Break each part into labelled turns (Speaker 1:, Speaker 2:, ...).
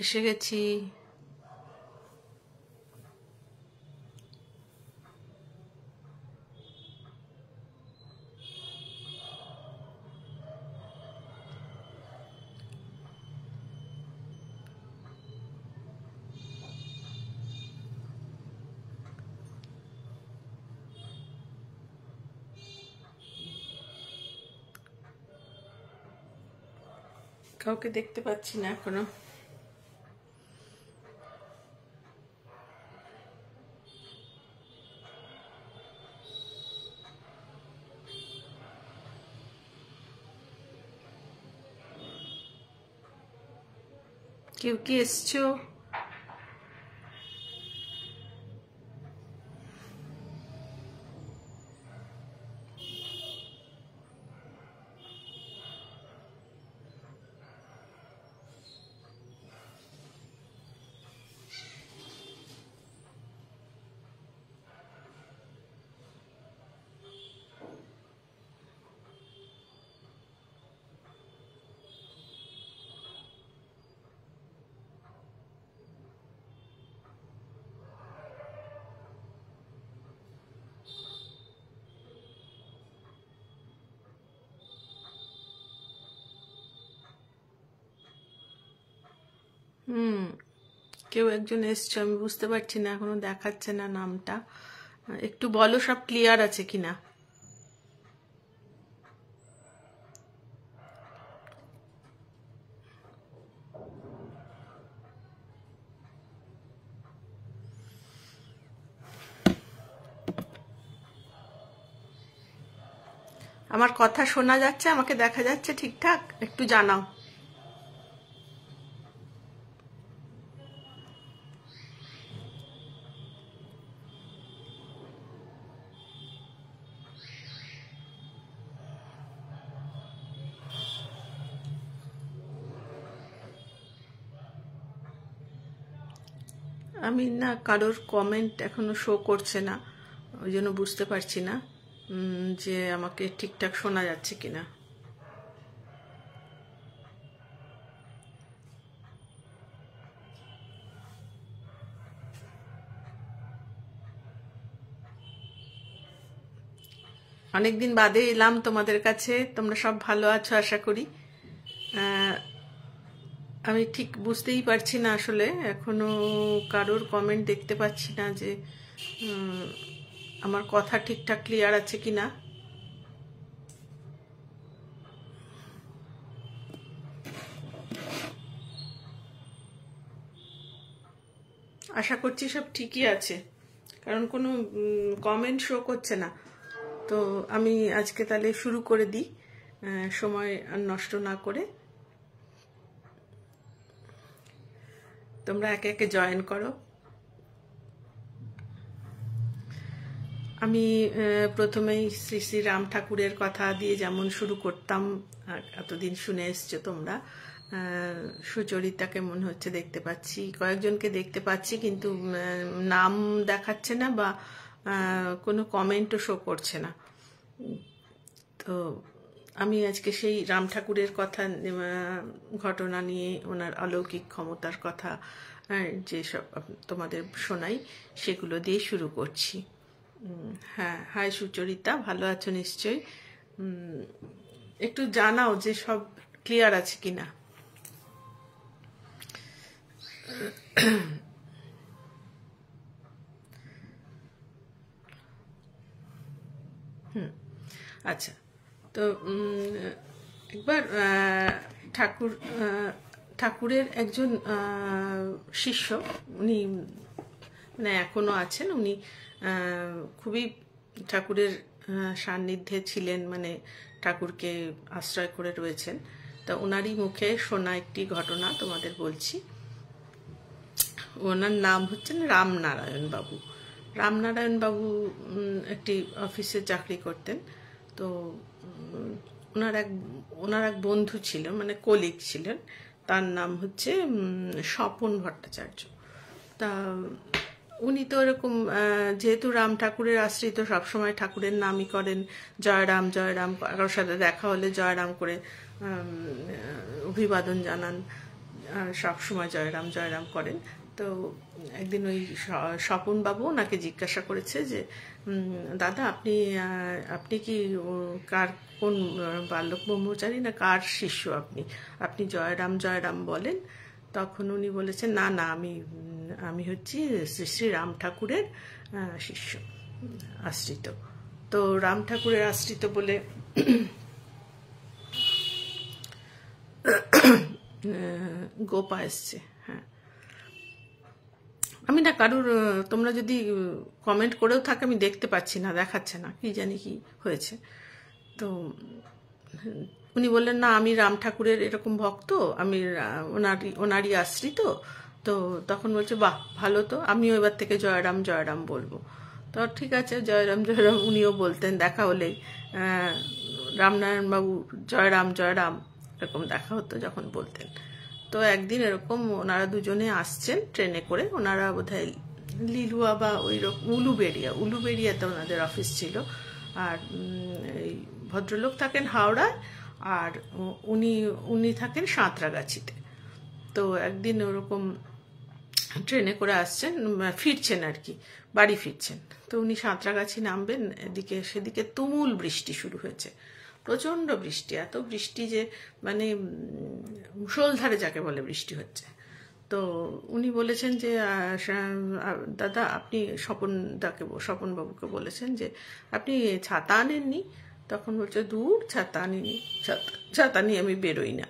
Speaker 1: এসে গেছি। কাউকে দেখতে পাচ্ছি না এখনো। কেউ কি এসছো? কেউ একজন এসছে, আমি বুঝতে পারছি না, এখনো দেখাচ্ছে না নামটা। একটু বলো সব ক্লিয়ার আছে কিনা। আমার কথা শোনা যাচ্ছে? আমাকে দেখা যাচ্ছে ঠিকঠাক? একটু জানাও। আমি না, কারোর কমেন্ট এখনো শো করছে না, ওই জন্য বুঝতে পারছি না যে আমাকে ঠিকঠাক শোনা যাচ্ছে কিনা। অনেকদিন বাদে এলাম তোমাদের কাছে। তোমরা সব ভালো আছো আশা করি। আমি ঠিক বুঝতেই পারছি না আসলে, এখনো কারোর কমেন্ট দেখতে পাচ্ছি না যে আমার কথা ঠিকঠাক ক্লিয়ার আছে কিনা। আশা করছি সব ঠিকই আছে, কারণ কোনো কমেন্ট শো করছে না। তো আমি আজকে তাহলে শুরু করে দিই, সময় আর নষ্ট না করে। তোমরা একে একে জয়েন করো। আমি প্রথমেই শ্রী শ্রী রাম ঠাকুরের কথা দিয়ে যেমন শুরু করতাম, এতদিন শুনে এসছো তোমরা। সুচরিতাকে মনে হচ্ছে দেখতে পাচ্ছি, কয়েকজনকে দেখতে পাচ্ছি, কিন্তু নাম দেখাচ্ছে না বা কোনো কমেন্টও শো করছে না। তো আমি আজকে সেই রাম ঠাকুরের কথা, ঘটনা নিয়ে, ওনার অলৌকিক ক্ষমতার কথা যেসব তোমাদের শোনাই, সেগুলো দিয়ে শুরু করছি। হ্যাঁ, হাই সুচরিতা, ভালো আছো নিশ্চয়ই? একটু জানাও যে সব ক্লিয়ার আছে কিনা। আচ্ছা, তো একবার ঠাকুরের একজন শিষ্য, উনি মানে এখনো আছেন, উনি খুবই ঠাকুরের সান্নিধ্যে ছিলেন, মানে ঠাকুরকে আশ্রয় করে রয়েছেন। তা ওনারই মুখে শোনা একটি ঘটনা তোমাদের বলছি। ওনার নাম হচ্ছেন রামনারায়ণ বাবু। রামনারায়ণ বাবু একটি অফিসে চাকরি করতেন। তো ওনার এক বন্ধু ছিল, মানে কলিগ ছিলেন, তার নাম হচ্ছে স্বপন ভট্টাচার্য। তা উনি তো এরকম যেহেতু রাম ঠাকুরের আশ্রিত, সবসময় ঠাকুরের নামই করেন, জয়রাম জয়রাম, কারোর সাথে দেখা হলে জয়রাম করে অভিবাদন জানান, সবসময় জয়রাম জয়রাম করেন। তো একদিন ওই স্বপনবাবু ওনাকে জিজ্ঞাসা করেছে যে দাদা আপনি আপনি কি কার কোন বাল্যক ব্রহ্মচারী না কার শিষ্য আপনি, আপনি জয়রাম জয়রাম বলেন? তখন উনি বলেছেন না না, আমি হচ্ছি শ্রী শ্রী রাম ঠাকুরের শিষ্য, আশ্রিত। তো রাম ঠাকুরের আশ্রিত বলে গোপা এসছে। হ্যাঁ, আমি না কারুর, তোমরা যদি কমেন্ট করেও থাকে আমি দেখতে পাচ্ছি না, দেখাচ্ছে না, কি জানি কি হয়েছে। তো উনি বললেন না আমি রাম ঠাকুরের এরকম ভক্ত, আমি ওনারই আশ্রিত। তো তখন বলছে বাহ ভালো, তো আমিও এবার থেকে জয়রাম জয়রাম বলবো। তো ঠিক আছে, জয়রাম জয়রাম উনিও বলতেন, দেখা হলেই রামনারায়ণ বাবু জয়রাম জয়রাম এরকম দেখা হতো যখন বলতেন। তো একদিন এরকম ওনারা দুজনে আসছেন ট্রেনে করে, ওনারা বোধহয় লিলুয়া বা ওই রকম উলুবেড়িয়াতে ওনাদের অফিস ছিল, আর এই ভদ্রলোক থাকেন হাওড়ায়, আর উনি থাকেন সাঁতরাগাছিতে। তো একদিন ওরকম ট্রেনে করে আসছেন, ফিরছেন আর কি, বাড়ি ফিরছেন। তো উনি সাঁতরাগাছি নামবেন, এদিকে সেদিকে তুমুল বৃষ্টি শুরু হয়েছে, প্রচণ্ড বৃষ্টি, এত বৃষ্টি যে মানে মুষলধারে যাকে বলে বৃষ্টি হচ্ছে। তো উনি বলেছেন যে দাদা আপনি স্বপনবাবুকে বলেছেন যে আপনি ছাতা আনেননি? তখন বলছে দূর, ছাতা আনিনি, ছাতা নিয়ে আমি বেরোই না।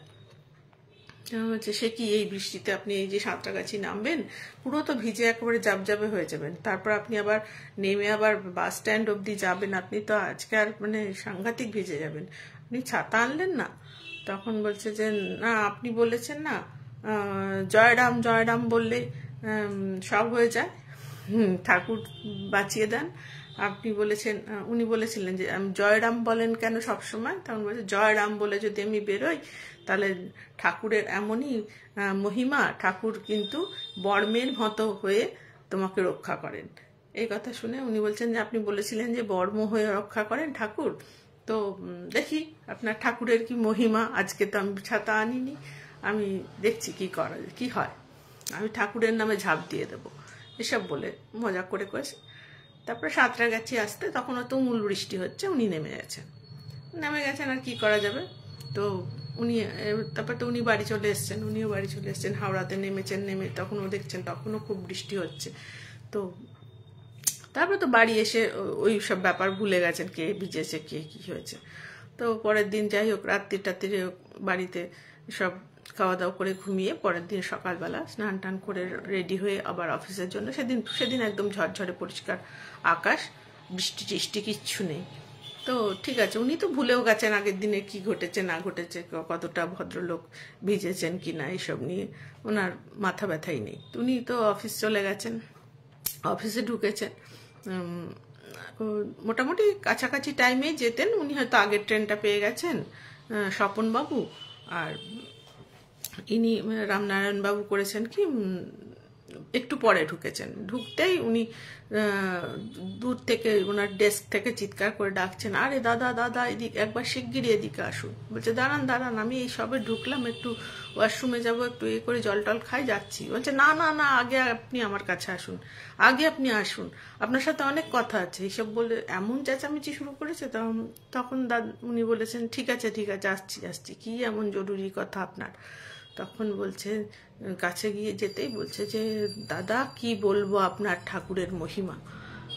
Speaker 1: হচ্ছে সে কি, এই বৃষ্টিতে আপনি এই যে সাঁতরাগাছি নামবেন, পুরো তো ভিজে একেবারে জাবজাবে হয়ে যাবেন, তারপর আপনি আবার নেমে আবার বাস স্ট্যান্ড অবধি যাবেন, আপনি তো আজকে আর মানে সাংঘাতিক ভিজে যাবেন, আপনি ছাতা আনলেন না? তখন বলছে যে না আপনি বলেছেন না জয়রাম জয়রাম বললে সব হয়ে যায়, ঠাকুর বাঁচিয়ে দেন। আপনি বলেছেন, উনি বলেছিলেন যে জয়রাম বলেন কেন সব সময়? তখন বলছে জয়রাম বলে যদি আমি বেরোই তাহলে ঠাকুরের এমনই মহিমা, ঠাকুর কিন্তু বর্মের মতো হয়ে তোমাকে রক্ষা করেন। এই কথা শুনে উনি বলছেন যে আপনি বলেছিলেন যে বর্ম হয়ে রক্ষা করেন ঠাকুর, তো দেখি আপনার ঠাকুরের কি মহিমা, আজকে তো আমি ছাতা আনিনি, আমি দেখছি কি হয়, আমি ঠাকুরের নামে ঝাঁপ দিয়ে দেবো, এসব বলে মজা করে করেছে। তারপরে সাঁতরাগাছি আসতে তখনও তুমুল বৃষ্টি হচ্ছে, উনি নেমে গেছেন আর কি করা যাবে। তো তারপর তো উনি বাড়ি চলে এসছেন, উনিও বাড়ি চলে এসছেন, হাওড়াতে নেমেছেন, নেমে তখনও দেখছেন তখনও খুব বৃষ্টি হচ্ছে। তো তারপরে তো বাড়ি এসে ওই সব ব্যাপার ভুলে গেছেন, কে ভিজেছে কে কি হয়েছে। তো পরের দিন যাই হোক রাত্রিরে বাড়িতে সব খাওয়া দাওয়া করে ঘুমিয়ে পরের দিন সকালবেলা স্নান টান করে রেডি হয়ে আবার অফিসের জন্য, সেদিন একদম ঝরঝরে পরিষ্কার আকাশ, বৃষ্টি টিষ্টি কিচ্ছু নেই। তো ঠিক আছে, উনি তো ভুলেও গেছেন আগের দিনে কি ঘটেছে না ঘটেছে, কতটা ভদ্রলোক ভিজেছেন কি না, এইসব নিয়ে ওনার মাথা ব্যথাই নেই। উনি তো অফিস চলে গেছেন, অফিসে ঢুকেছেন, মোটামুটি কাছাকাছি টাইমে যেতেন, উনি হয়তো আগের ট্রেনটা পেয়ে গেছেন স্বপনবাবু, আর ইনি রামনারায়ণ বাবু করেছেন কি একটু পরে ঢুকেছেন। ঢুকতেই উনি দূর থেকে ওনার ডেস্ক থেকে চিৎকার করে ডাকছেন, আরে দাদা দাদা এদিকে একবার শিগগিরই এদিকে আসুন। বলছে দাঁড়ান আমি এই সবে ঢুকলাম, একটু ওয়াশরুমে যাবো, একটু করে জল টল খাই যাচ্ছি। বলছে না না না, আগে আপনি আমার কাছে আসুন, আগে আপনি আসুন, আপনার সাথে অনেক কথা আছে, এইসব বলে এমন চেঁচামেচি শুরু করেছে। তখন উনি বলেছেন ঠিক আছে আসছি, কি এমন জরুরি কথা আপনার? তখন বলছে, কাছে গিয়ে যেতেই বলছে যে দাদা কি বলবো আপনার ঠাকুরের মহিমা।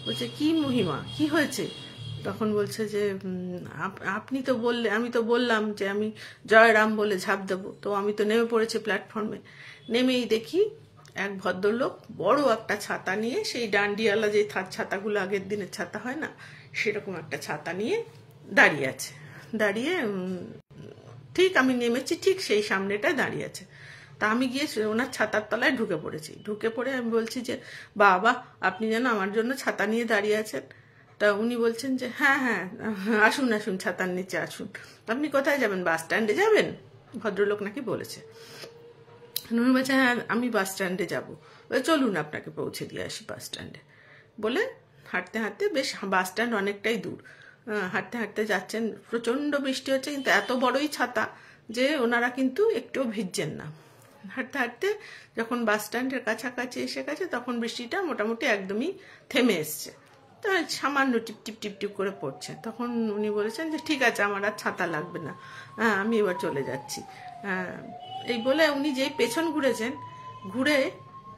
Speaker 1: বলছে কি মহিমা, কি হয়েছে? তখন বলছে যে আপনি তো বললে, আমি তো বললাম যে আমি জয়রাম বলে ঝাঁপ দেবো, তো আমি তো নেমে পড়েছি প্ল্যাটফর্মে, নেমেই দেখি এক ভদ্রলোক বড় একটা ছাতা নিয়ে, সেই ডান্ডিওয়ালা যে ছাতাগুলো আগের দিনের ছাতা হয় না, সেরকম একটা ছাতা নিয়ে দাঁড়িয়ে আছে। দাঁড়িয়ে ঠিক আমি নেমেছি ঠিক সেই সামনেটায় দাঁড়িয়ে আছে। তা আমি গিয়ে ওনার ছাতার তলায় ঢুকে পড়ে আমি বলছি যে বাবা আপনি যেন আমার জন্য ছাতা নিয়ে দাঁড়িয়ে আছেন। তা উনি বলছেন যে হ্যাঁ আসুন ছাতার নিচে আসুন। আপনি কোথায় যাবেন? বাস স্ট্যান্ডে যাবেন? ভদ্রলোক নাকি বলেছে। উনি বলছে হ্যাঁ আমি বাস স্ট্যান্ডে যাবো, চলুন আপনাকে পৌঁছে দিয়ে আসি বাস স্ট্যান্ডে বলে হাঁটতে হাঁটতে, বেশ বাস স্ট্যান্ড অনেকটাই দূর, হাঁটতে হাঁটতে যাচ্ছেন। প্রচণ্ড বৃষ্টি হচ্ছে, কিন্তু এত বড়ই ছাতা যে ওনারা কিন্তু একটুও ভিজছেন না। হাঁটতে হাঁটতে যখন বাস স্ট্যান্ডের কাছাকাছি এসে গেছে তখন বৃষ্টিটা মোটামুটি একদমই থেমে এসছে, তো সামান্য টিপ টিপ টিপ টিপ করে পড়ছে। তখন উনি বলেছেন যে ঠিক আছে আমার আর ছাতা লাগবে না, হ্যাঁ আমি এবার চলে যাচ্ছি। এই বলে উনি যেই পেছন ঘুরেছেন, ঘুরে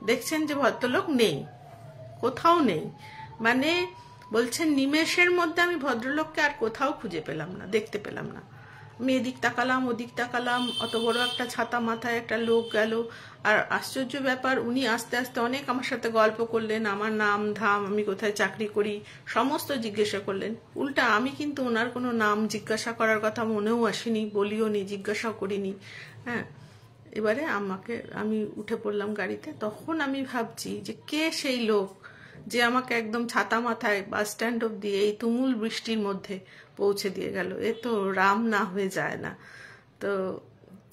Speaker 1: দেখছেন যে ভদ্রলোক নেই, কোথাও নেই। মানে বলছেন নিমেষের মধ্যে আমি ভদ্রলোককে আর কোথাও খুঁজে পেলাম না, দেখতে পেলাম না। আমি এদিক তাকালাম ওদিক তাকালাম, অত বড় একটা ছাতা মাথায় একটা লোক গেল। আর আশ্চর্য ব্যাপার, উনি আস্তে আস্তে অনেক আমার সাথে গল্প করলেন, আমার নাম ধাম, আমি কোথায় চাকরি করি সমস্ত জিজ্ঞাসা করলেন। উল্টা আমি কিন্তু ওনার কোনো নাম জিজ্ঞাসা করার কথা মনেও আসেনি, বলিও নি, জিজ্ঞাসাও করিনি। হ্যাঁ, এবারে আমি উঠে পড়লাম গাড়িতে। তখন আমি ভাবছি যে কে সেই লোক যে আমাকে একদম ছাতা মাথায় বাস স্ট্যান্ড অব্দি এই তুমুল বৃষ্টির মধ্যে পৌঁছে দিয়ে গেল। এ তো রাম না হয়ে যায় না। তো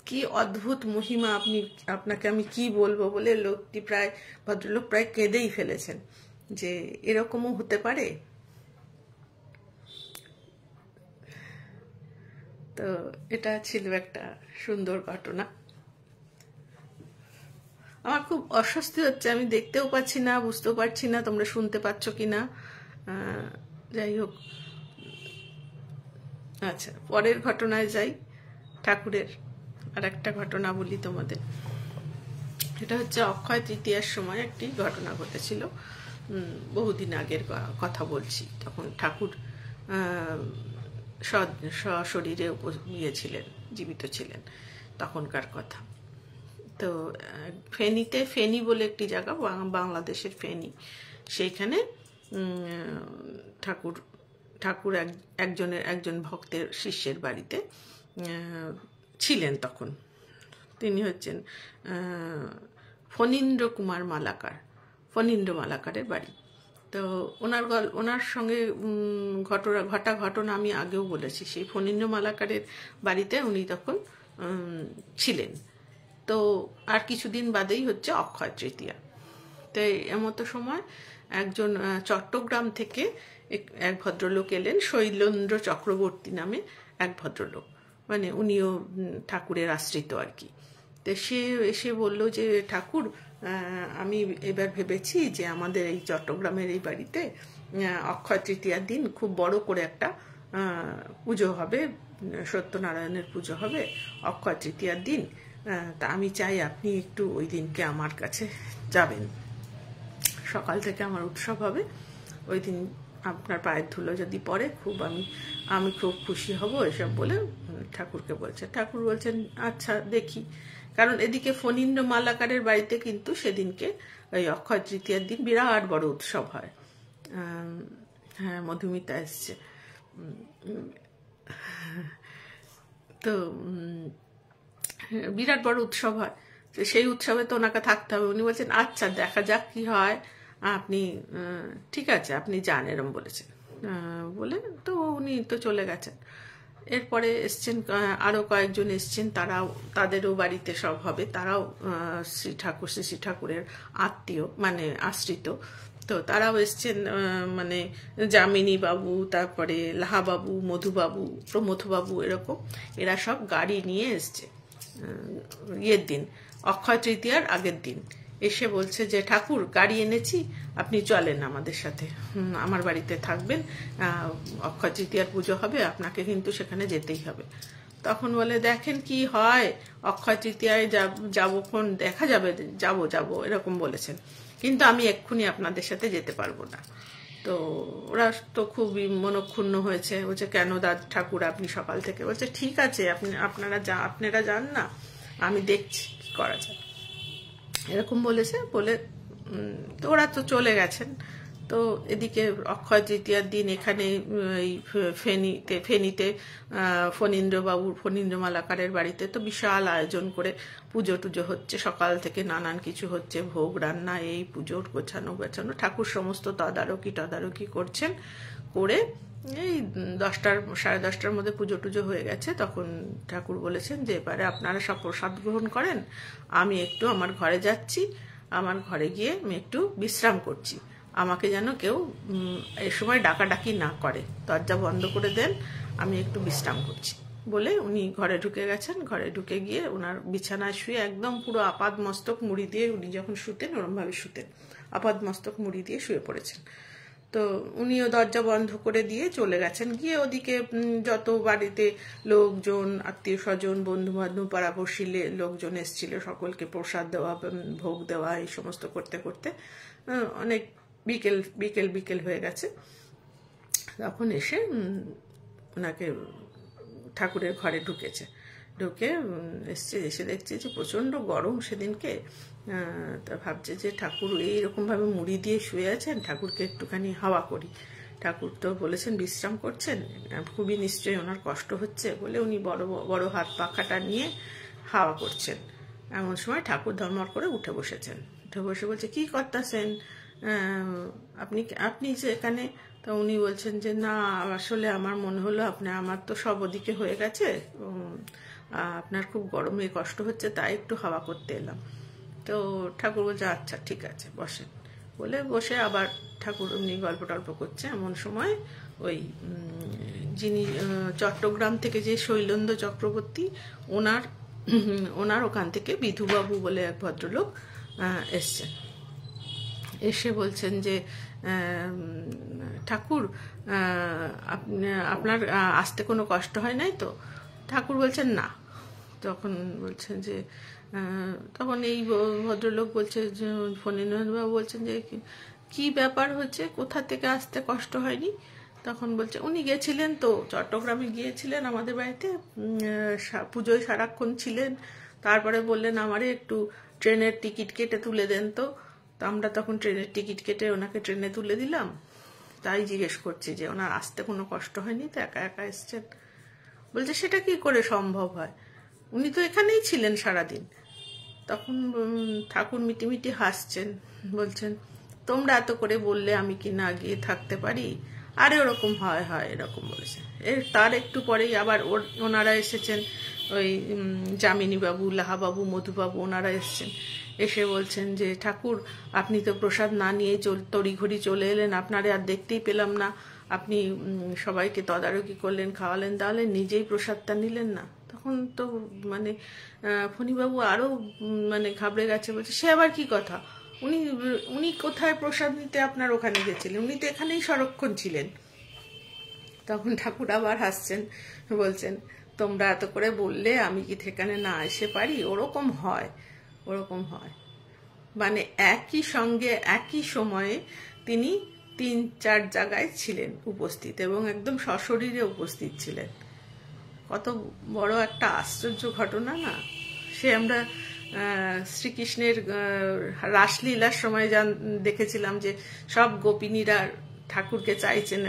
Speaker 1: কি অদ্ভুত মহিমা, আপনাকে আমি কি বলবো বলে ভদ্রলোক প্রায় কেঁদেই ফেলেছেন যে এরকমও হতে পারে। তো এটা ছিল একটা সুন্দর ঘটনা। আমার খুব অস্বস্তি হচ্ছে, আমি দেখতেও পাচ্ছি না, বুঝতেও পারছি না তোমরা শুনতে পাচ্ছ কিনা। যাই হোক, আচ্ছা পরের ঘটনায় যাই। ঠাকুরের আর একটা ঘটনা বলি তোমাদের। এটা হচ্ছে অক্ষয় তৃতীয়ার সময় একটি ঘটনা ঘটেছিল, বহুদিন আগের কথা বলছি। তখন ঠাকুর সশরীরে ছিলেন, জীবিত ছিলেন, তখনকার কথা। তো ফেনী বলে একটি জায়গা, বাংলাদেশের ফেনী, সেইখানে ঠাকুর একজন ভক্তের শিষ্যের বাড়িতে ছিলেন তখন। তিনি হচ্ছেন ফণীন্দ্র মালাকারের বাড়ি। তো ওনার সঙ্গে ঘটনা আমি আগেও বলেছি। সেই ফণীন্দ্র মালাকারের বাড়িতে উনি তখন ছিলেন। তো আর কিছুদিন বাদেই হচ্ছে অক্ষয় তৃতীয়া। তো এমতো সময় একজন চট্টগ্রাম থেকে এক ভদ্রলোক এলেন, শৈলেন্দ্র চক্রবর্তী নামে এক ভদ্রলোক, মানে উনিও ঠাকুরের আশ্রিত আর কি। তো সে এসে বলল যে ঠাকুর, আমি এবার ভেবেছি যে আমাদের এই চট্টগ্রামের এই বাড়িতে অক্ষয় তৃতীয়ার দিন খুব বড় করে একটা পুজো হবে, সত্যনারায়ণের পুজো হবে অক্ষয় তৃতীয়ার দিন। তা আমি চাই আপনি একটু ওই দিনকে আমার কাছে যাবেন। সকাল থেকে আমার উৎসব হবে, ওই দিন আপনার পায়ের ধুলো যদি পড়ে আমি খুব খুশি হব, এসব বলে ঠাকুরকে বলছে। ঠাকুর বলছেন আচ্ছা দেখি। কারণ এদিকে ফণীন্দ্র মালাকারের বাড়িতে কিন্তু সেদিনকে ওই অক্ষয় তৃতীয়ার দিন বিরাট বড় উৎসব হয়। হ্যাঁ, মধুমিতা এসছে। তো বিরাট বড় উৎসব হয়, তো সেই উৎসবে তো ওনাকে থাকতে হবে। উনি বলছেন আচ্ছা দেখা যাক কি হয়, আপনি ঠিক আছে আপনি যান, এরম বলেছেন। বলে তো উনি তো চলে গেছেন। এরপরে এসছেন আরো কয়েকজন এসছেন, তাদেরও বাড়িতে সব হবে, তারাও শ্রী ঠাকুরের আত্মীয়, মানে আশ্রিত। তো তারাও এসছেন, মানে যামিনী বাবু, তারপরে লাহাবাবু, মধুবাবু, প্রমথবাবু, এরকম এরা সব গাড়ি নিয়ে এসছে ইয়ের দিন, অক্ষয় তৃতীয়ার আগের দিন। এসে বলছে যে ঠাকুর গাড়ি এনেছি, আপনি চলেন আমাদের সাথে, আমার বাড়িতে থাকবেন, অক্ষয় তৃতীয়ার পুজো হবে, আপনাকে কিন্তু সেখানে যেতেই হবে। তখন বলে দেখেন কি হয়, অক্ষয় তৃতীয়ায় যাবক্ষণ দেখা যাবে, যাবো এরকম বলেছেন, কিন্তু আমি এক্ষুনি আপনাদের সাথে যেতে পারবো না। তো ওরা তো খুবই মনক্ষুণ্ণ হয়েছে, বলছে কেন ঠাকুর আপনি সকাল থেকে? বলছে ঠিক আছে আপনারা যান না, আমি দেখছি কি করা যায়, এরকম বলেছে। বলে তো ওরা তো চলে গেছেন। তো এদিকে অক্ষয় তৃতীয়ার দিন এখানে এই ফেনীতে ফণীন্দ্র মালাকারের বাড়িতে তো বিশাল আয়োজন করে পুজো টুজো হচ্ছে, সকাল থেকে নানান কিছু হচ্ছে, ভোগ রান্না, এই পুজোর গোছানো ঠাকুর সমস্ত তদারকি করছেন, করে এই 10টার 10:30টার মধ্যে পুজো টুজো হয়ে গেছে। তখন ঠাকুর বলেছেন যে এবারে আপনারা সব প্রসাদ গ্রহণ করেন, আমি একটু আমার ঘরে যাচ্ছি, আমার ঘরে গিয়ে আমি একটু বিশ্রাম করছি, আমাকে যেন কেউ এই সময় ডাকাডাকি না করে, দরজা বন্ধ করে দেন, আমি একটু বিশ্রাম করছি বলে উনি ঘরে ঢুকে গেছেন। ঘরে ঢুকে গিয়ে ওনার বিছানায় শুয়ে একদম পুরো আপাদ মস্তক মুড়ি দিয়ে, উনি যখন শুতেন ওরমভাবে শুতেন, আপাদ মস্তক মুড়ি দিয়ে শুয়ে পড়েছেন। তো উনিও দরজা বন্ধ করে দিয়ে চলে গেছেন। গিয়ে ওদিকে যত বাড়িতে লোকজন, আত্মীয় স্বজন, বন্ধু বান্ধব, পাড়াপড়শি লোকজন এসেছিল, সকলকে প্রসাদ দেওয়া, ভোগ দেওয়া, এই সমস্ত করতে করতে অনেক বিকেল বিকেল বিকেল হয়ে গেছে। তখন এসে ওনাকে ঠাকুরের ঘরে ঢুকেছে। ঢুকে এসে দেখছে যে প্রচণ্ড গরম সেদিনকে। তা ভাবছে যে ঠাকুর এইরকমভাবে মুড়ি দিয়ে শুয়ে আছেন, ঠাকুরকে একটুখানি হাওয়া করি। ঠাকুর তো বলেছেন বিশ্রাম করছেন, খুবই নিশ্চয়ই ওনার কষ্ট হচ্ছে বলে উনি বড় বড় হাত পাখাটা নিয়ে হাওয়া করছেন। এমন সময় ঠাকুর ধর্মর করে উঠে বসেছেন। উঠে বসে বলছে, কি করতেছেন আপনি, আপনি যে এখানে? তো উনি বলছেন যে না, আসলে আমার মনে হলো আমার তো সব ওদিকে হয়ে গেছে, আপনার খুব গরমে কষ্ট হচ্ছে, তাই একটু হাওয়া করতে এলাম। তো ঠাকুর বলছে আচ্ছা ঠিক আছে বসেন বলে বসে আবার ঠাকুর এমনি গল্প টল্প করছে। এমন সময় ওই যিনি চট্টগ্রাম থেকে যে শৈলেন্দ্র চক্রবর্তী, ওনার ওখান থেকে বিধুবাবু বলে এক ভদ্রলোক এসছেন। এসে বলছেন যে ঠাকুর আপনার আসতে কোনো কষ্ট হয় নাই তো? ঠাকুর বলছেন না। তখন বলছেন যে তখন এই ভদ্রলোক বলছে যে ফণীন্দ্রনাথবাবু বলছেন যে কি ব্যাপার হচ্ছে, কোথা থেকে আসতে কষ্ট হয়নি? তখন বলছে উনি গেছিলেন তো, চট্টগ্রামে গিয়েছিলেন আমাদের বাড়িতে, পুজোয় সারাক্ষণ ছিলেন, তারপরে বললেন আমারে একটু ট্রেনের টিকিট কেটে তুলে দেন তো। তো আমরা তখন ট্রেনের টিকিট কেটে ওনাকে ট্রেনে তুলে দিলাম। তাই জিজ্ঞেস করছি যে ওনার আসতে কোনো কষ্ট হয়নি তো, একা একা এসছেন? বলছে সেটা কি করে সম্ভব হয়, উনি তো এখানেই ছিলেন সারাদিন। তখন ঠাকুর মিটিমিটি হাসছেন, বলছেন তোমরা এত করে বললে আমি কি না গিয়ে থাকতে পারি? আরে ওরকম হয় হয় এরকম বলেছে। তার একটু পরেই আবার ওনারা এসেছেন, ওই যামিনীবাবু, লাহাবাবু, মধুবাবু, ওনারা এসছেন। এসে বলছেন যে ঠাকুর আপনি তো প্রসাদ না নিয়ে তড়িঘড়ি চলে এলেন, আপনারে আর দেখতেই পেলাম না, আপনি সবাইকে তদারকি করলেন, খাওয়ালেন দাওয়ালেন, নিজেই প্রসাদটা নিলেন না। তখন তো মানে ফণীবাবু আরো মানে ঘাবড়ে গেছে, বলছে সে আবার কি কথা, উনি কোথায় প্রসাদ নিতে আপনার ওখানে গেছিলেন, উনি তো এখানেই সারাক্ষণ ছিলেন। তখন ঠাকুর আবার হাসছেন, বলছেন তোমরা এত করে বললে আমি কি সেখানে না এসে পারি? ওরকম হয়, ওরকম হয়। মানে একই সঙ্গে একই সময়ে তিনি 3-4 জায়গায় ছিলেন উপস্থিত, এবং একদম সশরীরে উপস্থিত ছিলেন। কত বড় একটা আশ্চর্য ঘটনা না? সে আমরা শ্রীকৃষ্ণের রাসলীলার সময় দেখেছিলাম যে সব গোপিনীরা ঠাকুরকে চাইছেন,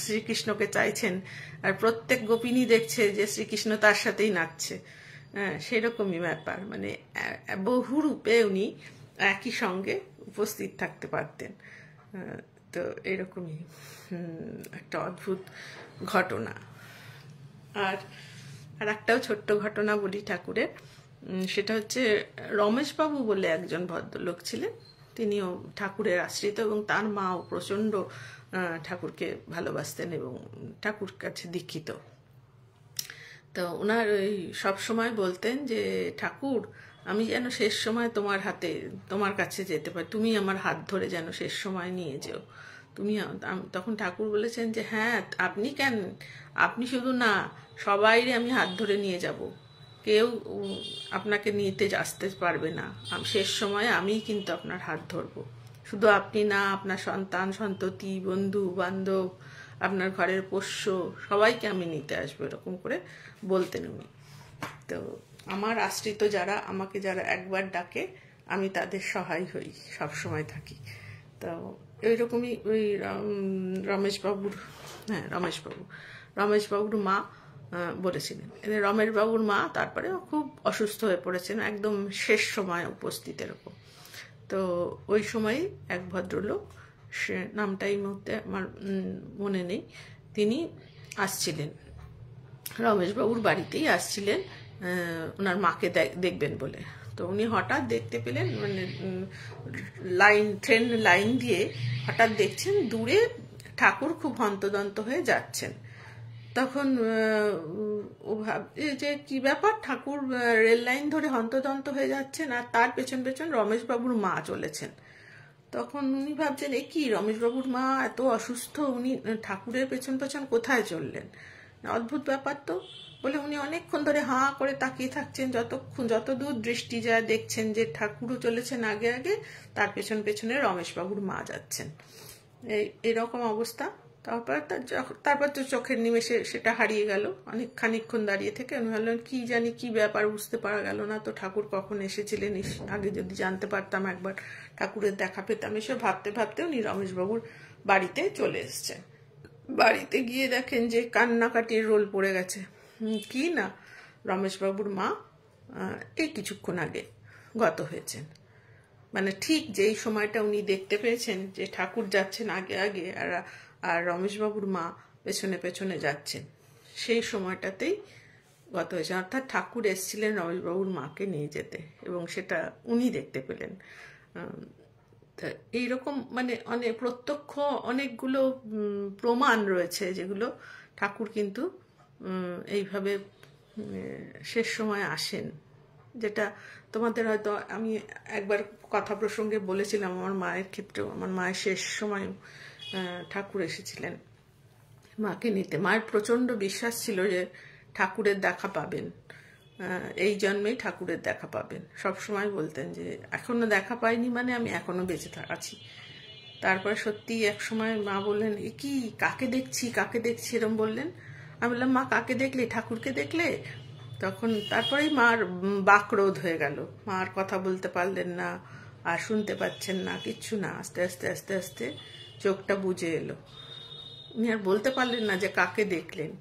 Speaker 1: শ্রীকৃষ্ণকে চাইছেন, আর প্রত্যেক গোপিনী দেখছে যে শ্রীকৃষ্ণ তার সাথেই নাচছে। সেরকমই ব্যাপার, মানে বহু রূপে উনি একই সঙ্গে উপস্থিত থাকতে পারতেন। তো এরকমই একটা অদ্ভুত ঘটনা। আর একটাও ছোট্ট ঘটনা বলি ঠাকুরের, সেটা হচ্ছে রমেশবাবু বলে একজন ভদ্রলোক ছিলেন, তিনিও ঠাকুরের আশ্রিত, এবং তার মাও প্রচণ্ড ঠাকুরকে ভালোবাসতেন এবং ঠাকুর কাছে দীক্ষিত। তো ওনার ওই সবসময় বলতেন যে ঠাকুর আমি যেন শেষ সময় তোমার কাছে যেতে পারি, তুমি আমার হাত ধরে যেন শেষ সময় নিয়ে যেও তুমি। তখন ঠাকুর বলেছেন যে হ্যাঁ আপনি কেন, আপনি শুধু না, সবাইরে আমি হাত ধরে নিয়ে যাব, কেউ আপনাকে নিতে আসতে পারবে না, শেষ সময়ে আমিই কিন্তু আপনার হাত ধরবো, শুধু আপনি না, আপনার সন্তান সন্ততি, বন্ধু বান্ধব, আপনার ঘরের পোষ্য, সবাইকে আমি নিতে আসবো, এরকম করে বলতেন উনি। তো আমার আশ্রিত যারা, আমাকে যারা একবার ডাকে আমি তাদের সহায় হই, সব সময় থাকি। তো এইরকমই ওই রমেশবাবুর মা বলেছিলেন। রমেশবাবুর মা তারপরে খুব অসুস্থ হয়ে পড়েছেন, একদম শেষ সময় উপস্থিত এরকম। তো ওই সময় এক ভদ্রলোক, সে নামটা এই মুহূর্তে আমার মনে নেই, তিনি আসছিলেন, রমেশবাবুর বাড়িতেই আসছিলেন ওনার মাকে দেখবেন বলে। তো উনি হঠাৎ দেখতে পেলেন, মানে ট্রেন লাইন দিয়ে হঠাৎ দেখছেন দূরে ঠাকুর খুব হন্তদন্ত হয়ে যাচ্ছেন। তখন ও ভাবছে যে কি ব্যাপার, ঠাকুর রেল লাইন ধরে হন্তদন্ত হয়ে যাচ্ছেন আর তার পেছন পেছন রমেশবাবুর মা চলেছেন। তখন উনি ভাবছেন এ কি, রমেশবাবুর মা এত অসুস্থ, উনি ঠাকুরের পেছন পেছন কোথায় চললেন, অদ্ভুত ব্যাপার তো। বলে উনি অনেকক্ষণ ধরে হাঁ করে তাকিয়ে থাকছেন, যত দূর দৃষ্টি যায় দেখছেন যে ঠাকুরও চলেছেন আগে আগে, তার পেছন পেছনে রমেশবাবুর মা যাচ্ছেন। এরকম অবস্থা। তারপর তো চোখের নিমেষে সেটা হারিয়ে গেল। অনেক খানিকক্ষণ দাঁড়িয়ে থেকে উনি ভাবলেন কি জানি কি ব্যাপার, বুঝতে পারা গেল না তো ঠাকুর কখন এসেছিলেন, আগে যদি জানতে পারতাম একবার ঠাকুরের দেখা পেতাম। এসব ভাবতে ভাবতে উনি রমেশবাবুর বাড়িতে চলে এসছেন। বাড়িতে গিয়ে দেখেন যে কান্নাকাটির রোল পড়ে গেছে। কি না, রমেশবাবুর মা এই কিছুক্ষণ আগে গত হয়েছেন। মানে ঠিক যেই সময়টা উনি দেখতে পেয়েছেন যে ঠাকুর যাচ্ছেন আগে আগে আর রমেশবাবুর মা পেছনে পেছনে যাচ্ছেন, সেই সময়টাতেই গত হয়েছে। অর্থাৎ ঠাকুর এসেছিলেন রমেশবাবুর মাকে নিয়ে যেতে, এবং সেটা উনি দেখতে পেলেন। এইরকম মানে প্রত্যক্ষ অনেকগুলো প্রমাণ রয়েছে যেগুলো ঠাকুর কিন্তু এইভাবে শেষ সময় আসেন। যেটা তোমাদের হয়তো আমি একবার কথা প্রসঙ্গে বলেছিলাম, আমার মায়ের ক্ষেত্রেও, আমার মায়ের শেষ সময় ঠাকুর এসেছিলেন মাকে নিতে। মায়ের প্রচণ্ড বিশ্বাস ছিল যে ঠাকুরের দেখা পাবেন, এই জন্মেই ঠাকুরের দেখা পাবেন। সবসময় বলতেন যে এখনো দেখা পাইনি মানে আমি এখনো বেঁচে আছি। তারপর সত্যি এক সময় মা বললেন এ কি, কাকে দেখছি এরম বললেন। আমি বললাম মা কাকে দেখলে, ঠাকুরকে দেখলে? তখন তারপরেই মার বাকরোধ হয়ে গেল, মার কথা বলতে পারলেন না, আর শুনতে পাচ্ছেন না, কিচ্ছু না। আস্তে আস্তে আস্তে আস্তে চোখটা বুজে এলো, উনি আর বলতে পারলেন না যে কাকে দেখলেন।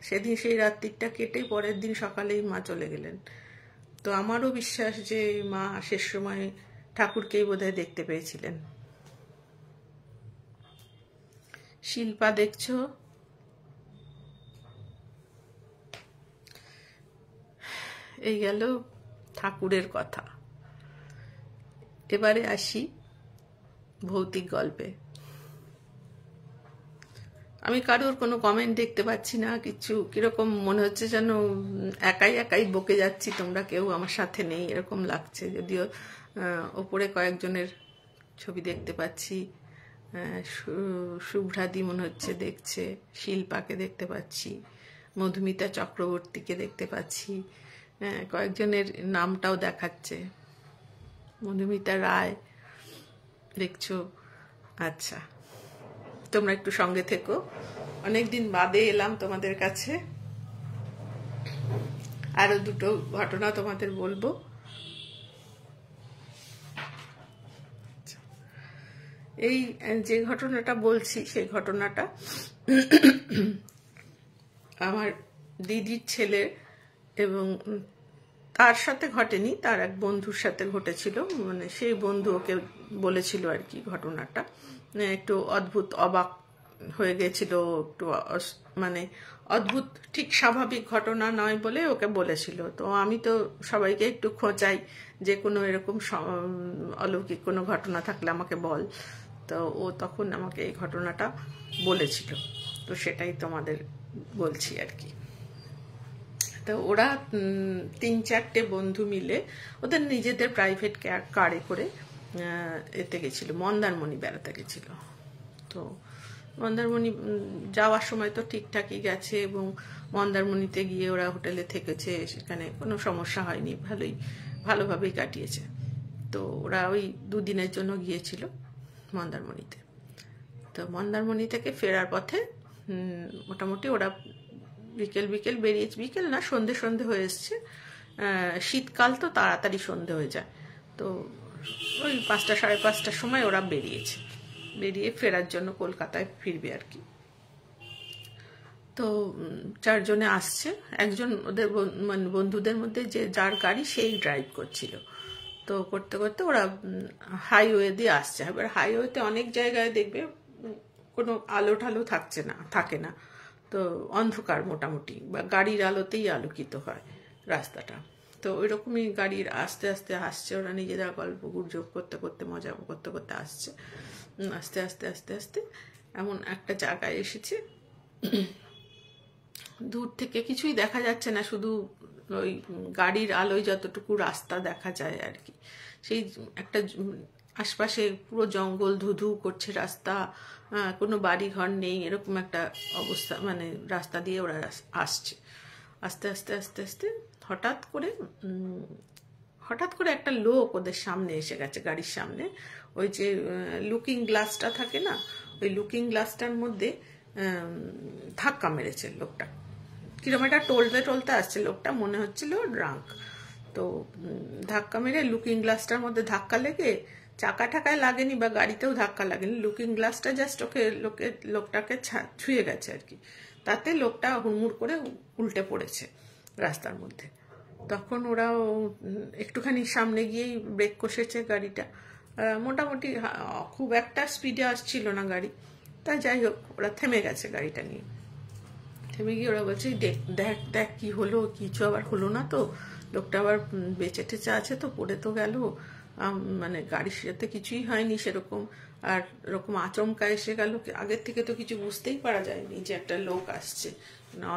Speaker 1: সেদিন সেই রাত্রিটা কেটে পরের দিন সকালেই মা চলে গেলেন। তো আমারও বিশ্বাস যে মা শেষ সময় ঠাকুরকেই বোধহয় দেখতে পেয়েছিলেন। শিল্পা দেখছো? এই গেল ঠাকুরের কথা। এবারে আসি ভৌতিক গল্পে। আমি কারোর কোনো কমেন্ট দেখতে পাচ্ছি না, কিছু কিরকম মনে হচ্ছে যেন একাই একাই বকে যাচ্ছি, তোমরা কেউ আমার সাথে নেই এরকম লাগছে। যদিও ওপরে কয়েকজনের ছবি দেখতে পাচ্ছি, শুভ্রাদি মনে হচ্ছে দেখছে, শিল্পাকে দেখতে পাচ্ছি, মধুমিতা চক্রবর্তীকে দেখতে পাচ্ছি, কয়েকজনের নামটাও দেখাচ্ছে, মধুমিতা রায় দেখছো। আচ্ছা, তোমরা একটু সঙ্গে থেকো, অনেকদিন বাদে এলাম তোমাদের কাছে। আরো দুটো ঘটনা তোমাদের বলবো। এই যে ঘটনাটা বলছি সেই ঘটনাটা আমার দিদির ছেলে এবং তার সাথে ঘটেনি, তার এক বন্ধুর সাথে ঘটেছিল। মানে সেই বন্ধু ওকে বলেছিল আর কি ঘটনাটা, একটু অদ্ভুত, অবাক হয়ে গেছিল, একটু মানে অদ্ভুত, ঠিক স্বাভাবিক ঘটনা নয় বলে ওকে বলেছিল। তো আমি তো সবাইকে একটু খোঁচাই যে কোনো এরকম অলৌকিক কোনো ঘটনা থাকলে আমাকে বল। তো ও তখন আমাকে এই ঘটনাটা বলেছিল, তো সেটাই তোমাদের বলছি আর কি। তো ওরা 3-4টে বন্ধু মিলে ওদের নিজেদের প্রাইভেট কারে করে এতে গেছিল, মন্দারমণি বেড়াতে গেছিল। তো মন্দারমণি যাওয়ার সময় তো ঠিকঠাকই গেছে, এবং মন্দারমণিতে গিয়ে ওরা হোটেলে থেকেছে, সেখানে কোনো সমস্যা হয়নি, ভালোভাবেই কাটিয়েছে। তো ওরা ওই 2 দিনের জন্য গিয়েছিল মন্দারমণিতে। তো মন্দারমণি থেকে ফেরার পথে মোটামুটি ওরা বিকেল বেরিয়েছে, বিকেল না সন্ধে হয়ে এসছে। শীতকাল তো তাড়াতাড়ি সন্ধে হয়ে যায়। তো ওই 5টা 5:30টার সময় ওরা বেরিয়ে ফেরার জন্য কলকাতায় ফিরবে আর কি। তো 4 জনে আসছে, একজন ওদের বন্ধুদের মধ্যে যে যার গাড়ি সেই ড্রাইভ করছিল। তো করতে করতে ওরা হাইওয়ে দিয়ে আসছে। এবার হাইওয়েতে অনেক জায়গায় দেখবে কোনো আলো ঠালো থাকে না, তো অন্ধকার মোটামুটি, বা গাড়ির আলোতেই আলোকিত হয় রাস্তাটা। তো ওইরকমই গাড়ির আস্তে আস্তে আসছে, ওরা নিজেরা গল্প গুজব করতে করতে মজা করতে করতে আসছে। আস্তে আস্তে আস্তে আস্তে এমন একটা জায়গায় এসেছে, দূর থেকে কিছুই দেখা যাচ্ছে না, শুধু ওই গাড়ির আলোয় যতটুকু রাস্তা দেখা যায় আর কি। সেই একটা আশপাশে পুরো জঙ্গল, ধুধু করছে রাস্তা, কোনো বাড়ি ঘর নেই, এরকম একটা অবস্থা, মানে রাস্তা দিয়ে ওরা আসছে। আস্তে আস্তে আস্তে আস্তে হঠাৎ করে একটা লোক ওদের সামনে এসে গেছে, গাড়ির সামনে। ওই যে লুকিং গ্লাসটা থাকে না, ওই লুকিং গ্লাসটার মধ্যে ধাক্কা মেরেছে লোকটা। কিরকম একটা টলতে টলতে আসছে লোকটা, মনে হচ্ছিল ড্রাঙ্ক। তো ধাক্কা মেরে লুকিং গ্লাসটার মধ্যে ধাক্কা লেগে, চাকা ঠাকায় লাগেনি বা গাড়িতেও ধাক্কা লাগেনি, লুকিং গ্লাসটা জাস্ট লোকটাকে ছুঁয়ে গেছে আর কি। তাতে লোকটা হুড়মুড় করে উল্টে পড়েছে রাস্তার মধ্যে। তখন ওরা একটুখানি সামনে গিয়েই ব্রেক কষেছে গাড়িটা, মোটামুটি খুব একটা স্পিডে আসছিল না গাড়ি। তা যাই হোক, ওরা থেমে গেছে গাড়িটা নিয়ে। থেমে গিয়ে ওরা বলছে, দেখ দেখ কি হলো, কিছু আবার হলো না তো, লোকটা আবার বেঁচে টেচে আছে তো, পড়ে তো গেল, মানে গাড়ির সাথে কিছুই হয়নি সেরকম। আর এরকম আচমকা এসে গেল, আগের থেকে তো কিছু বুঝতেই পারা যায়নি যে একটা লোক আসছে,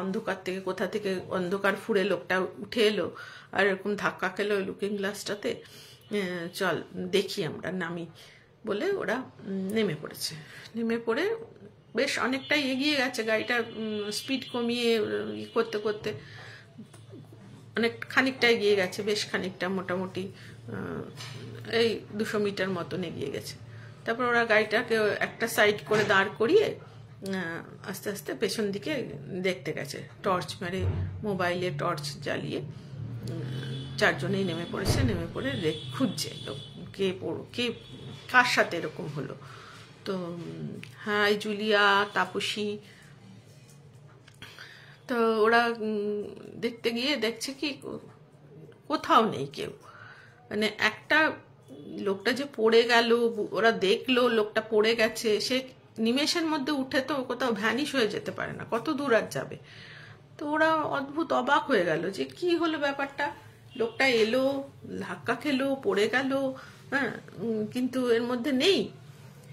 Speaker 1: অন্ধকার থেকে কোথা থেকে অন্ধকার ফুঁড়ে লোকটা উঠে এলো আর এরকম ধাক্কা খেলো লুকিং গ্লাসটাতে। চল দেখি, আমরা নামি বলে ওরা নেমে পড়েছে। নেমে পড়ে বেশ অনেকটাই এগিয়ে গেছে গাড়িটা, স্পিড কমিয়ে করতে করতে অনেক খানিকটা এগিয়ে গেছে, বেশ খানিকটা, মোটামুটি এই 200 মিটার মতন এগিয়ে গেছে। তারপর ওরা গাড়িটাকে একটা সাইড করে দাঁড় করিয়ে আস্তে আস্তে পেছন দিকে দেখতে গেছে, টর্চ মেরে, মোবাইলে টর্চ জ্বালিয়ে চারজনেই নেমে পড়েছে। নেমে পড়ে খুঁজছে কে কার সাথে এরকম হলো। তো হাই জুলিয়া, তাপসী। তো ওরা দেখতে গিয়ে দেখছে কি কোথাও নেই কেউ, মানে একটা লোকটা যে পড়ে গেল, ওরা দেখলো লোকটা পড়ে গেছে, সে নিমেষের মধ্যে উঠে তো কোথাও ভ্যানিশ হয়ে যেতে পারে না, কত দূর আর যাবে। তো ওরা অদ্ভুত অবাক হয়ে গেল যে কি হলো ব্যাপারটা, লোকটা এলো, ধাক্কা খেলো, পড়ে গেল, হ্যাঁ, কিন্তু এর মধ্যে নেই,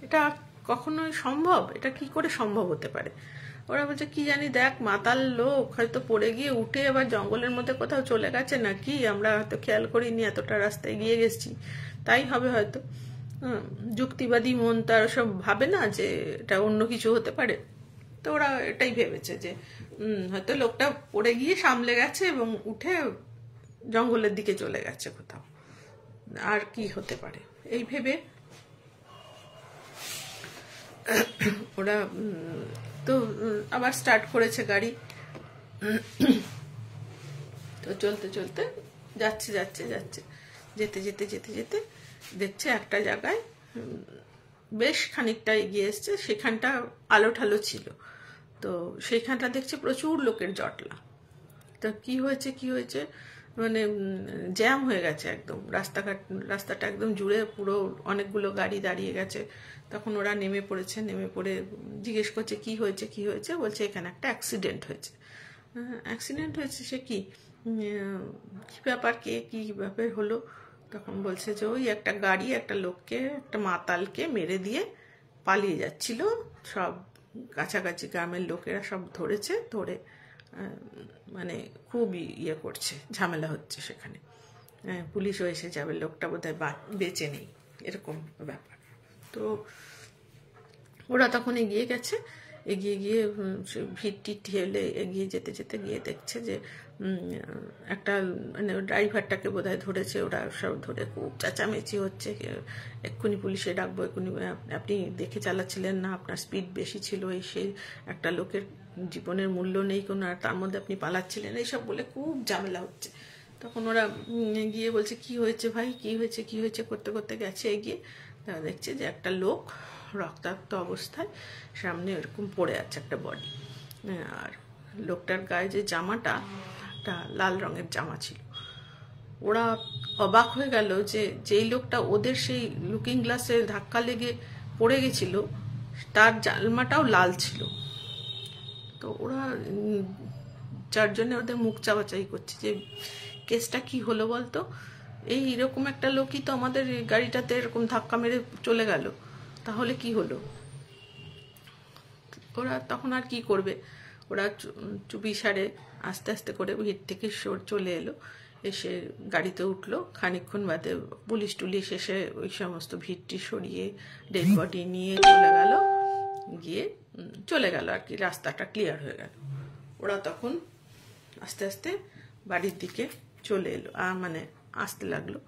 Speaker 1: এটা কখনোই সম্ভব, এটা কি করে সম্ভব হতে পারে। ওরা বলছে কি জানি, দেখ মাতাল লোক, হয়তো পড়ে গিয়ে উঠে আবার জঙ্গলের মধ্যে কোথাও চলে গেছে নাকি, আমরা হয়তো খেয়াল করিনি, এতটা রাস্তায় গিয়ে গেছি, তাই হবে হয়তো। যুক্তিবাদী মন তার সব ভাবে না যে এটা অন্য কিছু হতে পারে। তো ওরা এটাই ভেবেছে যে হয়তো লোকটা পড়ে গিয়ে সামলে গেছে এবং উঠে জঙ্গলের দিকে চলে গেছে কোথাও, আর কি হতে পারে এই ভেবে ওরা তো আবার স্টার্ট করেছে গাড়ি। তো চলতে চলতে যাচ্ছে যেতে যেতে যেতে যেতে দেখছে একটা জায়গায় বেশ খানিকটা এগিয়ে এসছে, সেখানটা আলো ঠালো ছিল। তো সেইখানটা দেখছে প্রচুর লোকের জটলা। তো কি হয়েছে মানে জ্যাম হয়ে গেছে একদম, রাস্তাটা একদম জুড়ে পুরো অনেকগুলো গাড়ি দাঁড়িয়ে গেছে। তখন ওরা নেমে পড়ে জিজ্ঞেস করছে কি হয়েছে, বলছে এখানে একটা অ্যাক্সিডেন্ট হয়েছে। সে কি ব্যাপার, কি ব্যাপার হলো? তখন বলছে যে ওই একটা গাড়ি একটা লোককে, একটা মাতালকে মেরে দিয়ে পালিয়ে যাচ্ছিল, সব কাছাকাছি গ্রামের লোকেরা সব ধরে মানে খুব করছে, ঝামেলা হচ্ছে সেখানে, পুলিশও এসে যাবে, লোকটা বোধহয় বেঁচে নেই, এরকম ব্যাপার। তো ওরা তখন এগিয়ে গিয়ে ভিড়টি ঠেলে এগিয়ে যেতে গিয়ে দেখছে যে একটা মানে ড্রাইভারটাকে বোধহয় ধরেছে, ওরা সব ধরে খুব চেঁচামেচি হচ্ছে, এক্ষুনি পুলিশে ডাকবো, এক্ষুনি, আপনি দেখে চালাচ্ছিলেন না, আপনার স্পিড বেশি ছিল, এই সেই একটা লোকের জীবনের মূল্য নেই কোনো, আর তার মধ্যে আপনি পালাচ্ছিলেন, এইসব বলে খুব ঝামেলা হচ্ছে। তখন ওরা গিয়ে বলছে কি হয়েছে ভাই, কি হয়েছে করতে করতে গেছে এগিয়ে, তারা দেখছে যে একটা লোক রক্তাক্ত অবস্থায় সামনে এরকম পড়ে আছে একটা বডি, আর লোকটার গায়ে যে জামাটা একটা লাল রঙের জামা ছিল। ওরা অবাক হয়ে গেল যে যেই লোকটা ওদের সেই লুকিং গ্লাসে ধাক্কা লেগে পড়ে গেছিল, তার জালমাটাও লাল ছিল। তো ওরা চারজনে ওদের মুখ চাওয়াচাই করছে যে কেসটা কি হলো বলতো, এইরকম একটা লোকই তো আমাদের গাড়িটাতে এরকম ধাক্কা মেরে চলে গেল, তাহলে কি হলো। ওরা তখন আর কি করবে, ওরা চুপি সারে আস্তে আস্তে করে ভিড় থেকে চলে এলো, এসে গাড়িতে উঠলো। খানিকক্ষণ বাদে পুলিশ টুলিশ এসে ওই সমস্ত ভিড়টি সরিয়ে ডেড বডি নিয়ে চলে গেল আর কি, রাস্তাটা ক্লিয়ার হয়ে গেল। ওরা তখন আস্তে আস্তে বাড়ির দিকে চলে এলো, মানে আসতে লাগলো।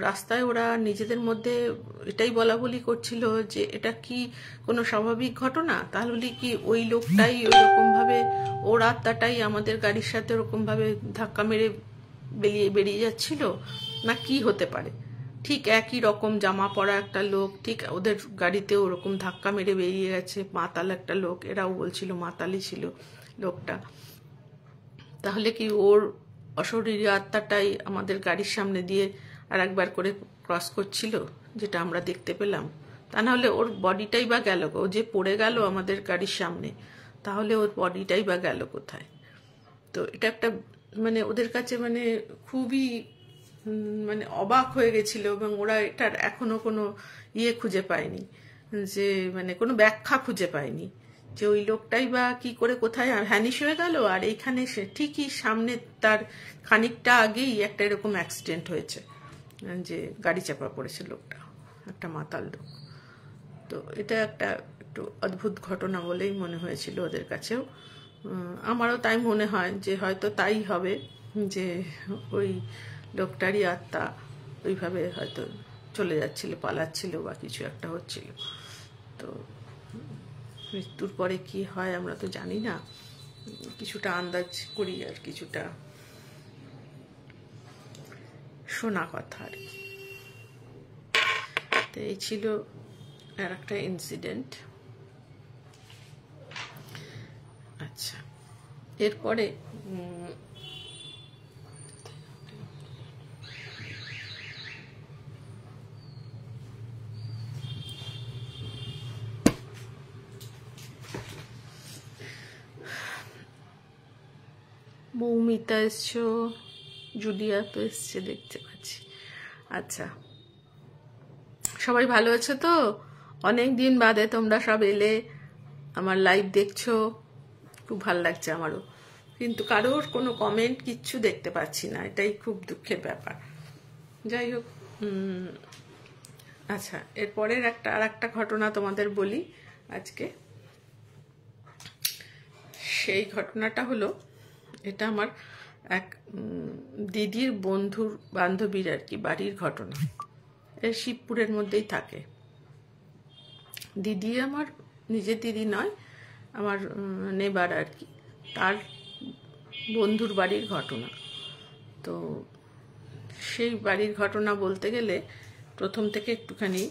Speaker 1: রাস্তায় ওরা নিজেদের মধ্যে এটাই বলা বলি করছিল যে এটা কি কোনো স্বাভাবিক ঘটনা, তাহলে কি ওই লোকটাই ওরকম ভাবে, ওর আত্মাটাই আমাদের গাড়ির সাথে ওরকম ভাবে ধাক্কা মেরে বেরিয়ে যাচ্ছিল, না কি হতে পারে। ঠিক একই রকম জামা পরা একটা লোক ঠিক ওদের গাড়িতে ওরকম ধাক্কা মেরে বেরিয়ে গেছে, মাতাল একটা লোক, এরাও বলছিল মাতালই ছিল লোকটা। তাহলে কি ওর অশরীরী আত্মাটাই আমাদের গাড়ির সামনে দিয়ে আর একবার করে ক্রস করছিল, যেটা আমরা দেখতে পেলাম। তা নাহলে ওর বডিটাই বা গেল, ও যে পড়ে গেল আমাদের গাড়ির সামনে, তাহলে ওর বডিটাই বা গেল কোথায়। তো এটা একটা মানে ওদের কাছে মানে খুবই মানে অবাক হয়ে গেছিল, এবং ওরা এটার এখনো কোনো খুঁজে পায়নি, যে মানে কোনো ব্যাখ্যা খুঁজে পায়নি যে ওই লোকটাই বা কি করে কোথায় হ্যানিশ হয়ে গেল। আর এইখানে সে ঠিকই সামনে তার খানিকটা আগেই একটা এরকম অ্যাক্সিডেন্ট হয়েছে, যে গাড়ি চাপা পড়েছে লোকটা, একটা মাতাল লোক। তো এটা একটা একটু অদ্ভুত ঘটনা বলেই মনে হয়েছিল ওদের কাছেও। আমারও তাই মনে হয় যে হয়তো তাই হবে, যে ওই লোকটারই আত্মা ওইভাবে হয়তো চলে যাচ্ছিল, পালাচ্ছিল বা কিছু একটা হচ্ছিল। তো মৃত্যুর পরে কি হয় আমরা তো জানি না, কিছুটা আন্দাজ করি আর কিছুটা শোনা কথা আর কি। তো এই ছিল আর একটা ইনসিডেন্ট। আচ্ছা, এরপরে মৌমিতা এসছো, জুলিয়া তো এসছে দেখতে পাচ্ছি। আচ্ছা, সবাই ভালো আছো তো? অনেক দিন বাদে তোমরা সব এলে, আমার লাইভ দেখছো, খুব ভালো লাগছে আমারও। কিন্তু কারোর কোনো কমেন্ট কিচ্ছু দেখতে পাচ্ছি না, এটাই খুব দুঃখের ব্যাপার। যাই হোক, আচ্ছা, এরপরের আর একটা ঘটনা তোমাদের বলি আজকে। সেই ঘটনাটা হলো, এটা আমার এক দিদির বান্ধবীর আর কি বাড়ির ঘটনা। এর শিবপুরের মধ্যেই থাকে। দিদি আমার নিজের দিদি নয়, আমার নেবার আর কি, তার বন্ধুর বাড়ির ঘটনা। তো সেই বাড়ির ঘটনা বলতে গেলে প্রথম থেকে একটুখানি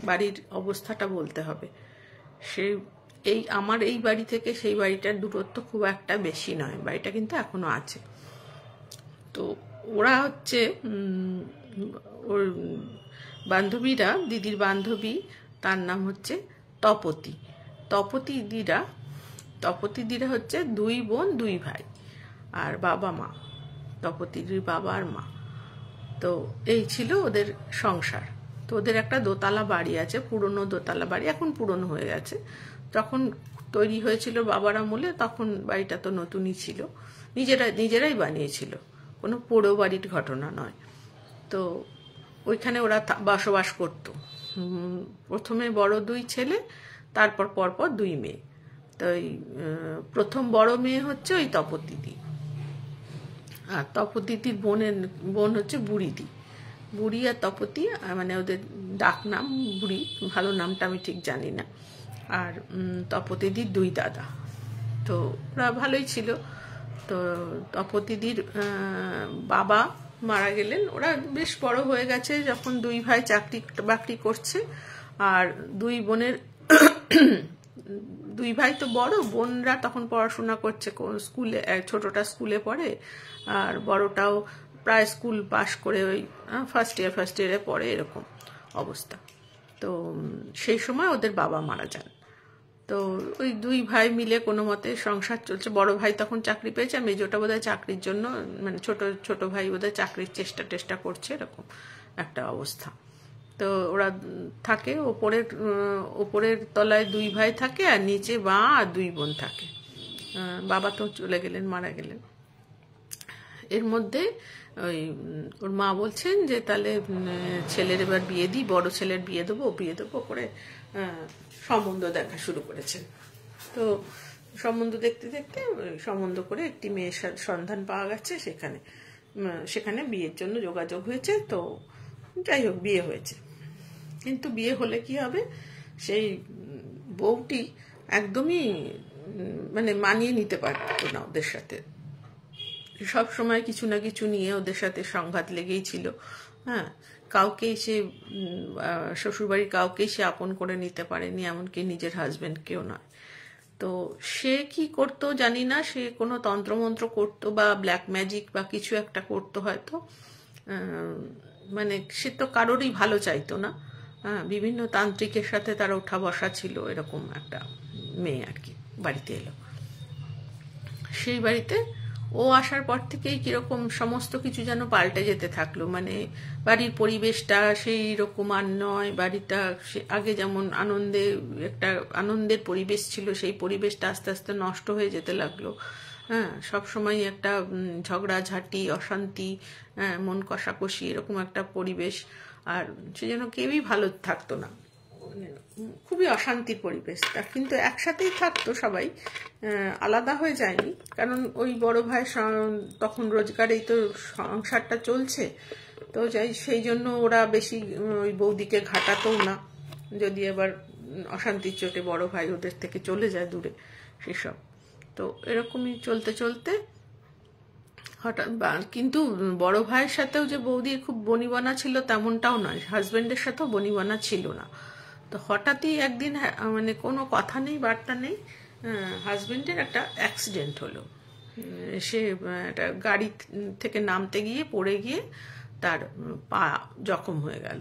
Speaker 1: বাড়ির অবস্থাটা বলতে হবে। আমার এই বাড়ি থেকে সেই বাড়িটার দূরত্ব খুব একটা বেশি নয়, বাড়িটা কিন্তু এখনো আছে। তো ওরা হচ্ছে ওর বান্ধবীরা, দিদির বান্ধবী, তার নাম হচ্ছে তপতি। তপতিদিরা হচ্ছে 2 বোন 2 ভাই আর বাবা মা, তপতির বাবা আর মা। তো এই ছিল ওদের সংসার। তো ওদের একটা দোতলা বাড়ি আছে, পুরনো দোতলা বাড়ি, এখন পুরনো হয়ে গেছে। যখন তৈরি হয়েছিল বাবার আমলে, তখন বাড়িটা তো নতুনই ছিল, নিজেরাই বানিয়েছিল, কোনো পোড়ো বাড়ির ঘটনা নয়। তো ওইখানে ওরা বসবাস করত। প্রথমে বড় 2 ছেলে, তারপর পরপর 2 মেয়ে। তো প্রথম বড় মেয়ে হচ্ছে ওই তপতিদি, আর তপতিদির বোন হচ্ছে বুড়িদি। বুড়ি আর তপতি মানে ওদের ডাক নাম বুড়ি, ভালো নামটা আমি ঠিক জানি না। আর তপতিদির 2 দাদা। তো ওরা ভালোই ছিল। তো তপতিদির বাবা মারা গেলেন, ওরা বেশ বড় হয়ে গেছে যখন 2 ভাই চাকরি বাকরি করছে। আর 2 বোনের 2 ভাই তো বড়, বোনরা তখন পড়াশোনা করছে স্কুলে, ছোটটা স্কুলে পড়ে আর বড়টাও প্রায় স্কুল পাশ করে ওই ফার্স্ট ইয়ারে পড়ে, এরকম অবস্থা। তো সেই সময় ওদের বাবা মারা যান। তো ওই দুই ভাই মিলে কোনো মতে সংসার চলছে। বড় ভাই তখন চাকরি পেয়েছে, আর মেজোটা বোধহয় চাকরির জন্য, মানে ছোট ভাই বোধহয় চাকরির চেষ্টা করছে, এরকম একটা অবস্থা। তো ওরা থাকে ওপরের তলায় দুই ভাই থাকে, আর নিচে মা আর দুই বোন থাকে। বাবা তো চলে গেলেন, মারা গেলেন। এর মধ্যে ওই ওর মা বলছেন যে তাহলে ছেলের এবার বিয়ে দিই, বড় ছেলের বিয়ে দেবো করে সম্বন্ধ দেখা শুরু করেছেন। তো সম্বন্ধ দেখতে দেখতে সম্বন্ধ করে একটি মেয়ের সন্ধান পাওয়া গেছে, সেখানে বিয়ের জন্য যোগাযোগ হয়েছে। তো যাই হোক, বিয়ে হয়েছে। কিন্তু বিয়ে হলে কি হবে, সেই বউটি একদমই মানে মানিয়ে নিতে পারতো না ওদের সাথে। সব সময় কিছু না কিছু নিয়ে ওদের সাথে সংঘাত লেগেই ছিল। হ্যাঁ, কাউকেই সে শ্বশুরবাড়ির কাউকেই সে আপন করে নিতে পারেনি, এমনকি নিজের হাজবেন্ডকেও নয়। তো সে কি করতো জানি না, সে কোনো তন্ত্রমন্ত্র করতো বা ব্ল্যাক ম্যাজিক বা কিছু একটা করতো হয়তো। মানে সে তো কারোরই ভালো চাইতো না। বিভিন্ন তান্ত্রিকের সাথে তার ওঠা বসা ছিল, এরকম একটা মেয়ে আর কি বাড়িতে এলো। সেই বাড়িতে ও আসার পর থেকেই কিরকম সমস্ত কিছু যেন পাল্টে যেতে থাকলো। মানে বাড়ির পরিবেশটা সেই রকম আর নয়। বাড়িটা আগে যেমন একটা আনন্দের পরিবেশ ছিল, সেই পরিবেশটা আস্তে আস্তে নষ্ট হয়ে যেতে লাগলো। হ্যাঁ, সবসময় একটা ঝগড়াঝাটি, অশান্তি, মন কষাকষি, এরকম একটা পরিবেশ। আর সে যেন কেউই ভালো থাকতো না, খুবই অশান্তির পরিবেশ। তা কিন্তু একসাথেই থাকতো সবাই, আলাদা হয়ে যায়নি। কারণ ওই বড় ভাই তখন রোজগারেই তো সংসারটা চলছে। তো সেই জন্য ওরা বেশি ওই বৌদিকে ঘাটাতেও না, যদি এবার অশান্তির চোটে বড় ভাই ওদের থেকে চলে যায় দূরে, সেসব। তো এরকমই চলতে চলতে হঠাৎ, কিন্তু বড় ভাইয়ের সাথেও যে বৌদির খুব বনিবনা ছিল তেমনটাও নয়, হাজবেন্ডের সাথেও বনিবনা ছিল না। তো হঠাৎই একদিন, মানে কোনো কথা নেই বার্তা নেই, হাজবেন্ডের একটা অ্যাক্সিডেন্ট হলো। সে একটা গাড়ি থেকে নামতে গিয়ে পড়ে গিয়ে তার পা জখম হয়ে গেল,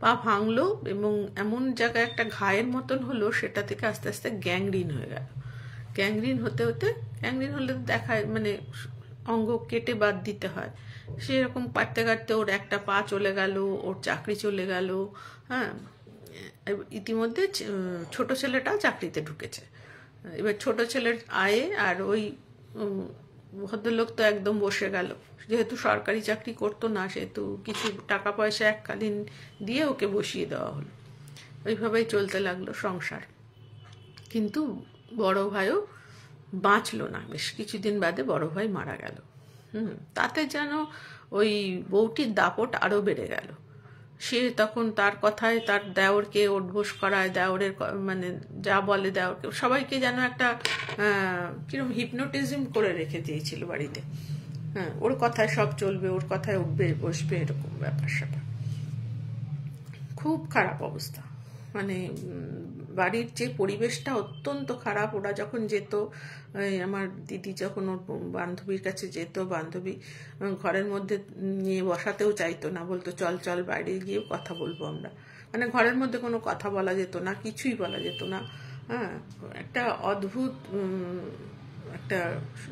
Speaker 1: পা ভাঙলো, এবং এমন জায়গায় একটা ঘায়ের মতন হলো, সেটা থেকে আস্তে আস্তে গ্যাংরিন হয়ে গেল। গ্যাংরিন হলে দেখায় মানে অঙ্গ কেটে বাদ দিতে হয়। সেরকম কাটতে কাটতে ওর একটা পা চলে গেল, ওর চাকরি চলে গেল। হ্যাঁ, ইতিমধ্যে ছোট ছেলেটাও চাকরিতে ঢুকেছে। এবার ছোট ছেলের আয়ে আর ওই ভদ্রলোক তো একদম বসে গেল। যেহেতু সরকারি চাকরি করতো না, সেহেতু কিছু টাকা পয়সা এককালীন দিয়ে ওকে বসিয়ে দেওয়া হলো। ওইভাবেই চলতে লাগলো সংসার। কিন্তু বড় ভাইও বাঁচলো না, বেশ কিছুদিন বাদে বড় ভাই মারা গেল। তাতে যেন ওই বউটির দাপট আরো বেড়ে গেল। সে তখন তার কথায় তার দেওরকে উঠবোস করায়, দেওরের মানে যা বলে দেওরকে, সবাইকে যেন একটা কিরকম হিপনোটিজম করে রেখে দিয়েছিল বাড়িতে। হ্যাঁ, ওর কথায় সব চলবে, ওর কথায় উঠবে বসবে, এরকম ব্যাপার স্যাপার। খুব খারাপ অবস্থা। মানে বাড়ির যে পরিবেশটা অত্যন্ত খারাপ। ওরা যখন যেত, আমার দিদি যখন ওর বান্ধবীর কাছে যেত, বান্ধবী ঘরের মধ্যে নিয়ে বসাতেও চাইতো না, বলতো চল চল বাইরে গিয়েও কথা বলবো আমরা। মানে ঘরের মধ্যে কোনো কথা বলা যেত না, কিছুই বলা যেত না। হ্যাঁ, একটা অদ্ভুত একটা,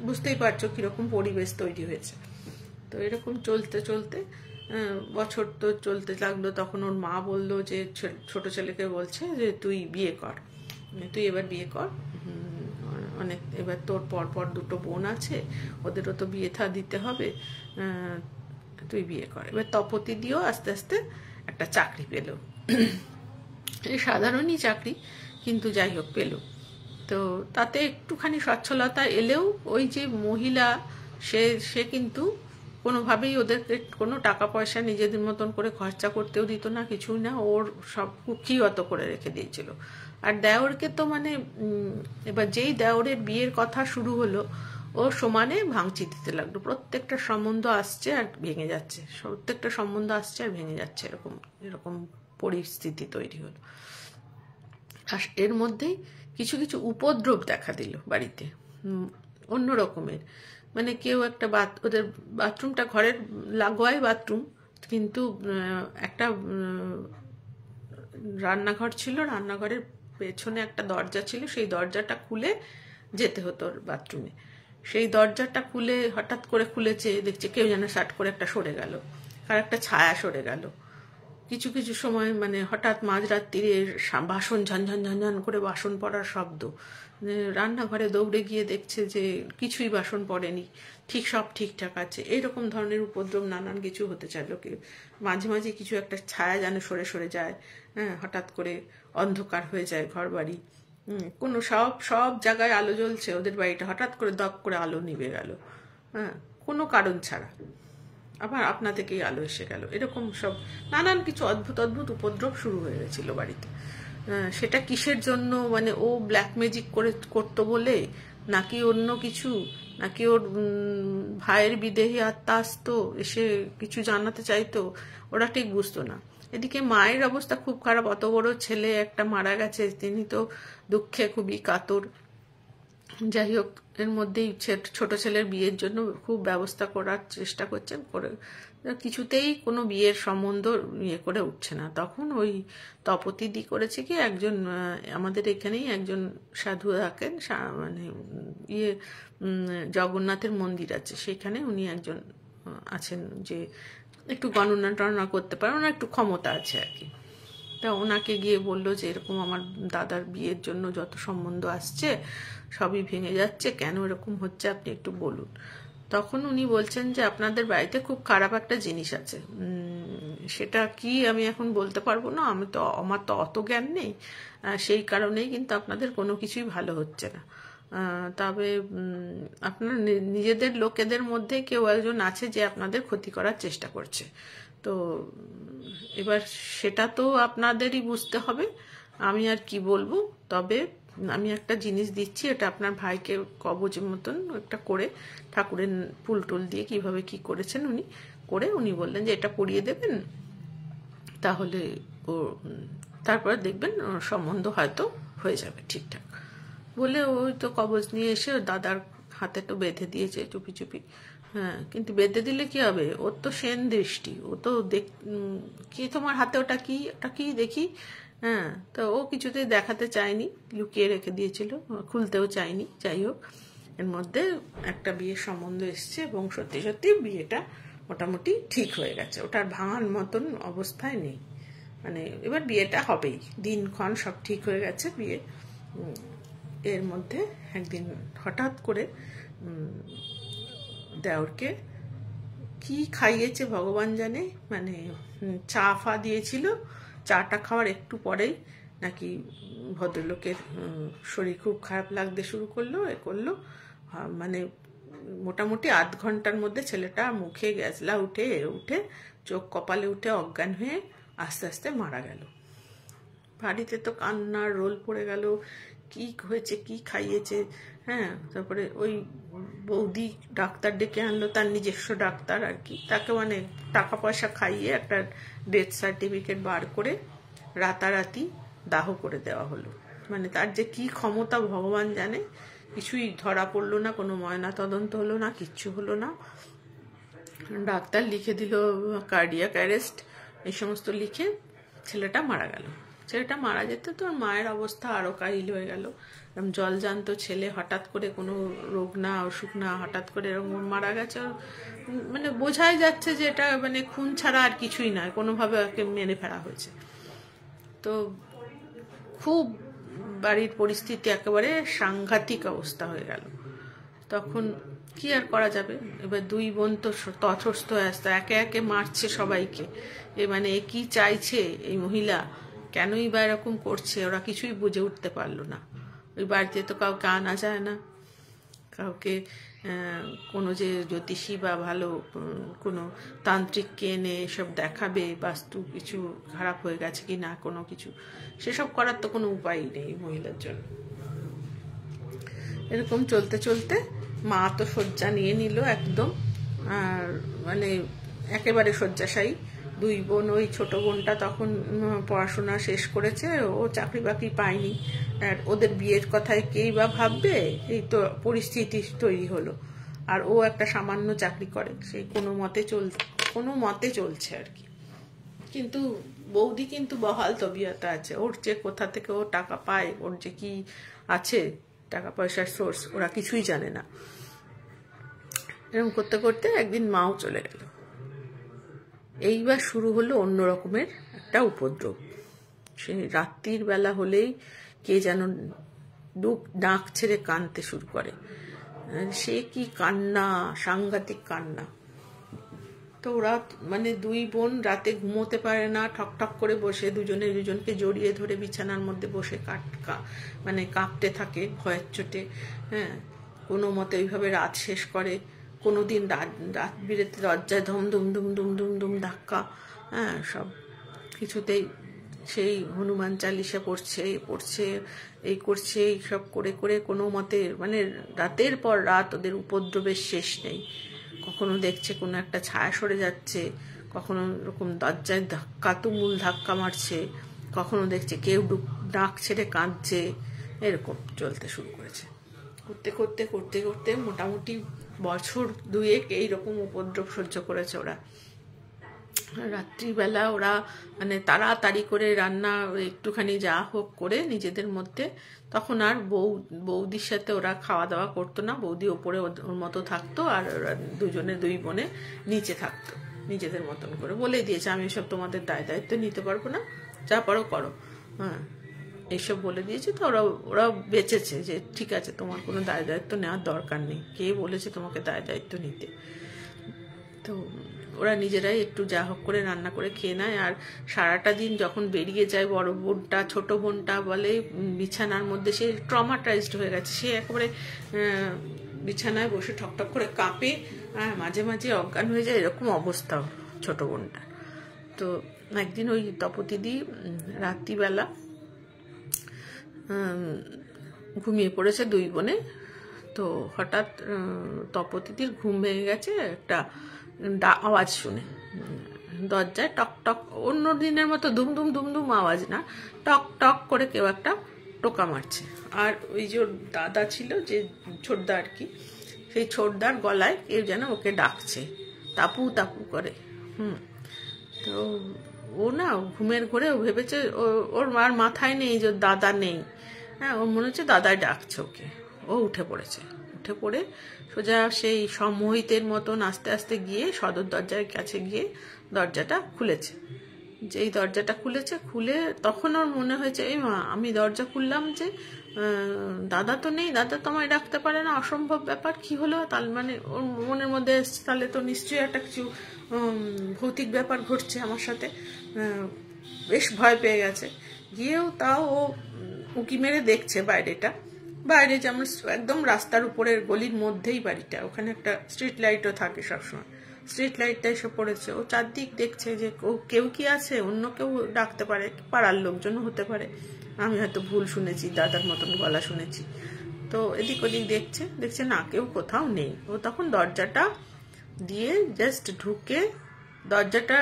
Speaker 1: বুঝতেই পারছো কিরকম পরিবেশ তৈরি হয়েছে। তো এরকম চলতে চলতে বছর তো চলতে লাগলো। তখন ওর মা বললো যে, ছোট ছেলেকে বলছে যে তুই বিয়ে কর, তুই এবার বিয়ে কর, অনেক এবার তোর পরপর দুটো বোন আছে, ওদেরও তো বিয়ে থা দিতে হবে, তুই বিয়ে কর। এবার তপতি দিয়েও আস্তে আস্তে একটা চাকরি পেল। এই সাধারণই চাকরি, কিন্তু যাই হোক পেল। তো তাতে একটুখানি সচ্ছলতা এলেও ওই যে মহিলা, সে কিন্তু কোনোভাবেই ওদেরকে কোনো টাকা পয়সা নিজেদের মতন করে খরচা করতেও দিত না, কিছুই না। ওর সব কুক্ষিগত করে রেখে দিয়েছিল। আর দেওরকে তো মানে এবার যেই দেওরের বিয়ের কথা শুরু হলো, ও সমানে ভাঙচি দিতে লাগলো। প্রত্যেকটা সম্বন্ধ আসছে আর ভেঙে যাচ্ছে, এরকম পরিস্থিতি তৈরি হলো। আর এর মধ্যেই কিছু কিছু উপদ্রব দেখা দিল বাড়িতে, অন্য রকমের। মানে কেউ একটা ওদের বাথরুমটা ঘরের লাগোয়াই বাথরুম, কিন্তু একটা রান্নাঘর ছিল, রান্নাঘরের পেছনে একটা দরজা ছিল, সেই দরজাটা খুলে যেতে হতো বাথরুমে। সেই দরজাটা খুলে হঠাৎ করে খুলেছে, দেখছে কেউ যেন শাট করে একটা সরে গেল, আর একটা ছায়া সরে গেল। কিছু কিছু সময় মানে হঠাৎ মাঝরাত্রিরে বাসন ঝনঝন ঝনঝন করে বাসন পড়ার শব্দ। রান্নাঘরে দৌড়ে গিয়ে দেখছে যে কিছুই বাসন পড়েনি, সব ঠিকঠাক আছে। এইরকম ধরনের উপদ্রব নানান কিছু হতে চাইল। মাঝে মাঝে কিছু একটা ছায়া যেন সরে সরে যায়, হ্যাঁ, হঠাৎ করে অন্ধকার হয়ে যায় ঘর বাড়ি। কোনো সব জায়গায় আলো জ্বলছে, ওদের বাড়িটা হঠাৎ করে দপ করে আলো নিভে গেল, হ্যাঁ, কোনো কারণ ছাড়া। আবার আপনা থেকেই আলো এসে গেল। এরকম সব নানান কিছু অদ্ভুত অদ্ভুত উপদ্রব শুরু হয়ে গেছিল বাড়িতে। সেটা কিসের জন্য, মানে ও ব্ল্যাক ম্যাজিক করতো বলে, নাকি অন্য কিছু, নাকি ওর ভাইয়ের বিদেহী আত্মা আসতো এসে কিছু জানাতে চাইতো, ওরা ঠিক বুঝতো না। এদিকে মায়ের অবস্থা খুব খারাপ। অত বড় ছেলে একটা মারা গেছে, তিনি তো দুঃখে খুবই কাতর। যাই হোক, এর মধ্যেই ছোট ছেলের বিয়ের জন্য খুব ব্যবস্থা করার চেষ্টা করছেন, করে কিছুতেই কোনো বিয়ের সম্বন্ধ ইয়ে করে উঠছে না। তখন ওই তপতিদি করেছে কি, একজন আমাদের এখানেই একজন সাধু থাকেন, মানে ইয়ে জগন্নাথের মন্দির আছে, সেখানে উনি একজন আছেন যে একটু গণনা টণনা করতে পারেন, ওনার একটু ক্ষমতা আছে আর কি। তা ওনাকে গিয়ে বললো যে এরকম আমার দাদার বিয়ের জন্য যত সম্বন্ধ আসছে সবই ভেঙে যাচ্ছে, কেন এরকম হচ্ছে আপনি একটু বলুন। তখন উনি বলছেন যে আপনাদের বাড়িতে খুব খারাপ একটা জিনিস আছে, সেটা কি আমি এখন বলতে পারবো না, আমার তো অত জ্ঞান নেই, সেই কারণেই কিন্তু আপনাদের কোনো কিছুই ভালো হচ্ছে না। তবে আপনার নিজেদের লোকেদের মধ্যে কেউ একজন আছে যে আপনাদের ক্ষতি করার চেষ্টা করছে। তো এবার সেটা তো আপনাদেরই বুঝতে হবে, আমি আর কি বলবো। তবে আমি একটা জিনিস দিচ্ছি, এটা আপনার ভাইকে কবজের মতন একটা করে ঠাকুরের ফুল টুল দিয়ে কিভাবে কি করেছেন উনি করে, উনি বললেন যে এটা পরিয়ে দেবেন, তাহলে ও তারপরে দেখবেন সম্বন্ধ হয়তো হয়ে যাবে ঠিকঠাক বলে। ওই তো কবজ নিয়ে এসে দাদার হাতে তো বেঁধে দিয়েছে চুপি চুপি। হ্যাঁ, কিন্তু বেঁধে দিলে কি হবে, ওর তো সেন দৃষ্টি, ও তো কি তোমার হাতে ওটা কি দেখি। হ্যাঁ, তো ও কিছুতেই দেখাতে চায়নি, লুকিয়ে রেখে দিয়েছিল, খুলতেও চায়নি। যাই হোক, এর মধ্যে একটা বিয়ের সম্বন্ধ এসছে এবং সত্যি সত্যি বিয়েটা মোটামুটি ঠিক হয়ে গেছে, ওটার ভাঙার মতন অবস্থায় নেই। মানে এবার বিয়েটা হবেই, দিনক্ষণ সব ঠিক হয়ে গেছে বিয়ে। এর মধ্যে একদিন হঠাৎ করে দেওরকে কি খাইয়েছে ভগবান জানে, মানে চা ফা দিয়েছিল, চাটা খাওয়ার একটু পরেই নাকি ভদ্রলোকের শরীর খুব খারাপ লাগতে শুরু করলো, মানে মোটামুটি আধ ঘন্টার মধ্যে ছেলেটা মুখে গ্যাসলা উঠে চোখ কপালে উঠে অজ্ঞান হয়ে আস্তে আস্তে মারা গেল। বাড়িতে তো কান্নার রোল পড়ে গেল, কি হয়েছে, কি খাইয়েছে। হ্যাঁ, তারপরে ওই বৌদি ডাক্তার ডেকে আনলো, তার নিজস্ব ডাক্তার আর কি, তাকে মানে টাকা পয়সা খাইয়ে একটা ডেথ সার্টিফিকেট বার করে রাতারাতি দাহ করে দেওয়া হলো। মানে তার যে কি ক্ষমতা ভগবান জানে, কিছুই ধরা পড়লো না, কোনো ময়না তদন্ত হলো না, কিচ্ছু হলো না। ডাক্তার লিখে দিল কার্ডিয়াক অ্যারেস্ট, এই সমস্ত লিখে ছেলেটা মারা গেল। ছেলেটা মারা যেতে তো মায়ের অবস্থা আরো কাহিল হয়ে গেল। জলজান্ত ছেলে, হঠাৎ করে কোনো রোগ না অসুখ না, হঠাৎ করে এরকম মারা গেছে। মানে বোঝাই যাচ্ছে যে এটা মানে খুন ছাড়া আর কিছুই নয়, কোনোভাবে ওকে মেরে ফেলা হয়েছে। তো খুব বাড়ির পরিস্থিতি একেবারে সাংঘাতিক অবস্থা হয়ে গেল। তখন কি আর করা যাবে, এবার দুই বোন তো তথস্থ হয়ে আসতো, একে একে মারছে সবাইকে। মানে কি চাইছে এই মহিলা, কেনই বা এরকম করছে, ওরা কিছুই বুঝে উঠতে পারলো না। ওই বাড়িতে তো কাউকে আনা যায় না, কাউকে কোনো যে জ্যোতিষী বা ভালো কোনো তান্ত্রিককে এনে এসব দেখাবে, বাস্তু কিছু খারাপ হয়ে গেছে কি না, কোনো কিছু সেসব করার তো কোনো উপায়ই নেই মহিলার জন্য। এরকম চলতে চলতে মা তো শয্যা নিয়ে নিল একদম, আর মানে একেবারে শয্যাশায়ী। দুই বোন, ওই ছোট বোনটা তখন পড়াশোনা শেষ করেছে, ও চাকরি বাকরি পায়নি, আর ওদের বিয়ের কথায় কেই বা ভাববে, এই তো পরিস্থিতি তৈরি হলো। আর ও একটা সামান্য চাকরি করে, সেই কোনো মতে চলছে আর কি। কিন্তু বৌদি কিন্তু বহাল তবিয়তে আছে, ওর যে কোথা থেকে ও টাকা পায়, ওর যে কি আছে টাকা পয়সার সোর্স, ওরা কিছুই জানে না। এরকম করতে করতে একদিন মাও চলে গেল। এইবার শুরু হলো অন্য রকমের একটা উপদ্রব। সে রাত্রির বেলা হলেই কে যেন ডাক ছেড়ে কাঁদতে শুরু করে। সে কি কান্না, সাংঘাতিক কান্না। তো ওরা মানে দুই বোন রাতে ঘুমোতে পারে না, ঠক ঠক করে বসে দুজনে দুজনকে জড়িয়ে ধরে বিছানার মধ্যে বসে মানে কাঁপতে থাকে ভয়ের চোটে। হ্যাঁ, কোনো মতে ওইভাবে রাত শেষ করে। কোনো দিন রাত বিরেতে দরজায় ধুম ধুম ধুম ধুম ধুম ধুম ধাক্কা। হ্যাঁ, সব কিছুতেই সেই হনুমান চালিসা পড়ছে এই করছে, এই সব করে করে কোনো মতে মানে রাতের পর রাত ওদের উপদ্রবের শেষ নেই। কখনো দেখছে কোনো একটা ছায়া সরে যাচ্ছে, কখনো এরকম দরজায় তুমুল ধাক্কা মারছে, কখনো দেখছে কেউ ডাক ছেড়ে কাঁদছে। এরকম চলতে শুরু করেছে। করতে করতে করতে করতে মোটামুটি বছর দুয়েক এইরকম উপদ্রব সহ্য করেছে ওরা। রাত্রিবেলা ওরা মানে তাড়াতাড়ি করে রান্না একটুখানি যা হোক করে নিজেদের মধ্যে, তখন আর বৌদির সাথে ওরা খাওয়া দাওয়া করতো না। বৌদি ওপরে ওর মতো থাকতো, আর ওরা দুই বোনে নিচে থাকতো নিজেদের মতন করে। বলে দিয়েছে আমি এসব তোমাদের দায়িত্ব নিতে পারবো না, যা পারো করো। হ্যাঁ, এইসব বলে দিয়েছে। তো ওরা বেঁচেছে যে ঠিক আছে, তোমার কোনো দায়িত্ব নেওয়ার দরকার নেই, কে বলেছে তোমাকে দায়িত্ব নিতে। তো ওরা নিজেরাই একটু যা হোক করে রান্না করে খেয়ে নেয়। আর সারাটা দিন যখন বেরিয়ে যায় বড় বোনটা, ছোট বোনটা বলে বিছানার মধ্যে সে ট্রমাটাইজড হয়ে গেছে। সে একেবারে বিছানায় বসে ঠকঠক করে কাঁপে, মাঝে মাঝে অজ্ঞান হয়ে যায়, এরকম অবস্থা ছোট বোনটা। তো একদিন ওই তপতিদি রাত্রিবেলা ঘুমিয়ে পড়েছে দুই বোনে। তো হঠাৎ তপতিদির ঘুম ভেঙে গেছে একটা আওয়াজ শুনে। দরজায় টক টক, অন্য দিনের মতো দুম দুম দুম দুম আওয়াজ না, টক টক করে কেউ একটা টোকা মারছে। আর ওই যে দাদা ছিল যে ছোটদা আর কি, সেই ছোটদার গলায় কেউ যেন ওকে ডাকছে, তাপু তাপু করে। তো ও না ঘুমের ঘোরে ও ভেবেছে ওর মার মাথায় নেই যে দাদা নেই। হ্যাঁ, ওর মনে হচ্ছে দাদাই ডাকছে ওকে। ও উঠে পড়েছে। উঠে পড়ে সোজা সেই সম্মোহিতের মতন আস্তে আস্তে গিয়ে সদর দরজার কাছে গিয়ে দরজাটা খুলেছে। যেই দরজাটা খুলে তখন ওর মনে হয়েছে এই মা, আমি দরজা খুললাম যে দাদা তো নেই, দাদা তো আমায় ডাকতে পারে না, অসম্ভব ব্যাপার, কি হলো? তার মানে ওর মনের মধ্যে তাহলে তো নিশ্চয়ই একটা কিছু ভৌতিক ব্যাপার ঘটছে আমার সাথে। বেশ ভয় পেয়ে গেছে। গিয়েও তাও ও উঁকি মেরে দেখছে বাইরে যেমন একদম রাস্তার উপরের গলির মধ্যেই বাড়িটা, ওখানে একটা স্ট্রিট লাইটও থাকে সবসময়। স্ট্রিট লাইটটা এসে পড়েছে। ও চারদিক দেখছে যে কেউ কি আছে, অন্য কেউ ডাকতে পারে, পাড়ার লোকজনও হতে পারে, আমি হয়তো ভুল শুনেছি, দাদার মতন গলা শুনেছি। তো এদিক ওদিক দেখছে না, কেউ কোথাও নেই। ও তখন দরজাটা দিয়ে জাস্ট ঢুকে দরজাটা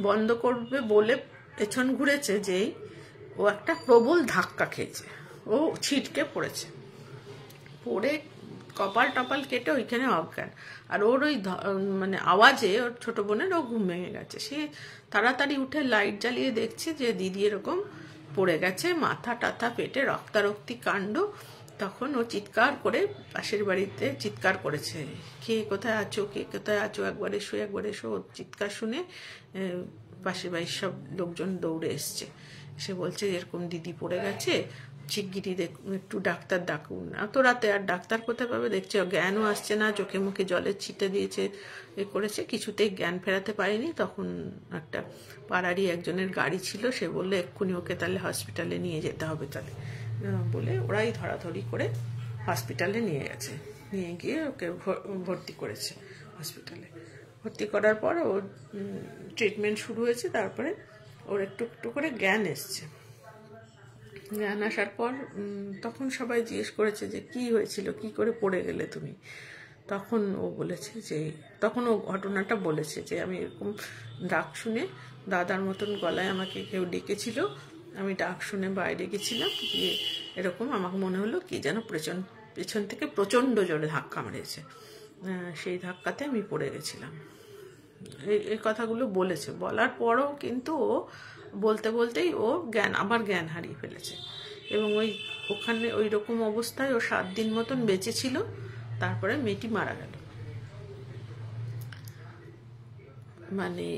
Speaker 1: বন্ধ করবে বলে পেছন ঘুরেছে, যেই ও একটা প্রবল ধাক্কা খেয়েছে। ও ছিটকে পড়েছে, পড়ে কপাল টপাল কেটে ওইখানে অজ্ঞান। আর ওর ওই মানে আওয়াজে ওর ছোট বোনের ও ঘুম ভেঙে গেছে। সে তাড়াতাড়ি উঠে লাইট জ্বালিয়ে দেখছে যে দিদি এরকম পড়ে গেছে, মাথা টাথা পেটে রক্তারক্তি কাণ্ড। তখন ও চিৎকার করে পাশের বাড়িতে চিৎকার করেছে, কে কোথায় আছো, একবার এসো। ওর চিৎকার শুনে পাশের বাড়ির সব লোকজন দৌড়ে এসছে। সে বলছে এরকম দিদি পড়ে গেছে, শিগগিরই একটু ডাক্তার ডাকুন। এত রাতে আর ডাক্তার কোথায় পাবে? দেখছে জ্ঞানও আসছে না, চোখে মুখে জলের ছিটে দিয়েছে, করেছে, কিছুতেই জ্ঞান ফেরাতে পারেনি। তখন একটা পাড়ারই একজনের গাড়ি ছিল, সে বললে এক্ষুনি ওকে তাহলে হসপিটালে নিয়ে যেতে হবে। তাহলে বলে ওরাই ধরাধরি করে হসপিটালে নিয়ে গেছে। নিয়ে গিয়ে ওকে ভর্তি করেছে হসপিটালে। ভর্তি করার পর ওর ট্রিটমেন্ট শুরু হয়েছে। তারপরে ওর একটু একটু করে জ্ঞান এসছে। জ্ঞান আসার পর তখন সবাই জিজ্ঞেস করেছে যে কি হয়েছিল, কি করে পড়ে গেলে তুমি? তখন ও বলেছে যে তখন ও ঘটনাটা বলেছে যে আমি এরকম ডাক শুনে দাদার মতন গলায় আমাকে কেউ ডেকেছিল, আমি ডাক শুনে বাইরে গেছিলাম, গিয়ে এরকম আমাকে মনে হলো কি যেন পেছন থেকে প্রচণ্ড জোরে ধাক্কা মেরেছে, সেই ধাক্কাতে আমি পড়ে গেছিলাম। এই কথাগুলো বলেছে। বলার পরও কিন্তু ও বলতে বলতেই ও আবার জ্ঞান হারিয়ে ফেলেছে। এবং ওখানে ওই রকম অবস্থায় ও 7 দিন মতন বেঁচে ছিল, তারপরে মেয়েটি মারা গেল। মানে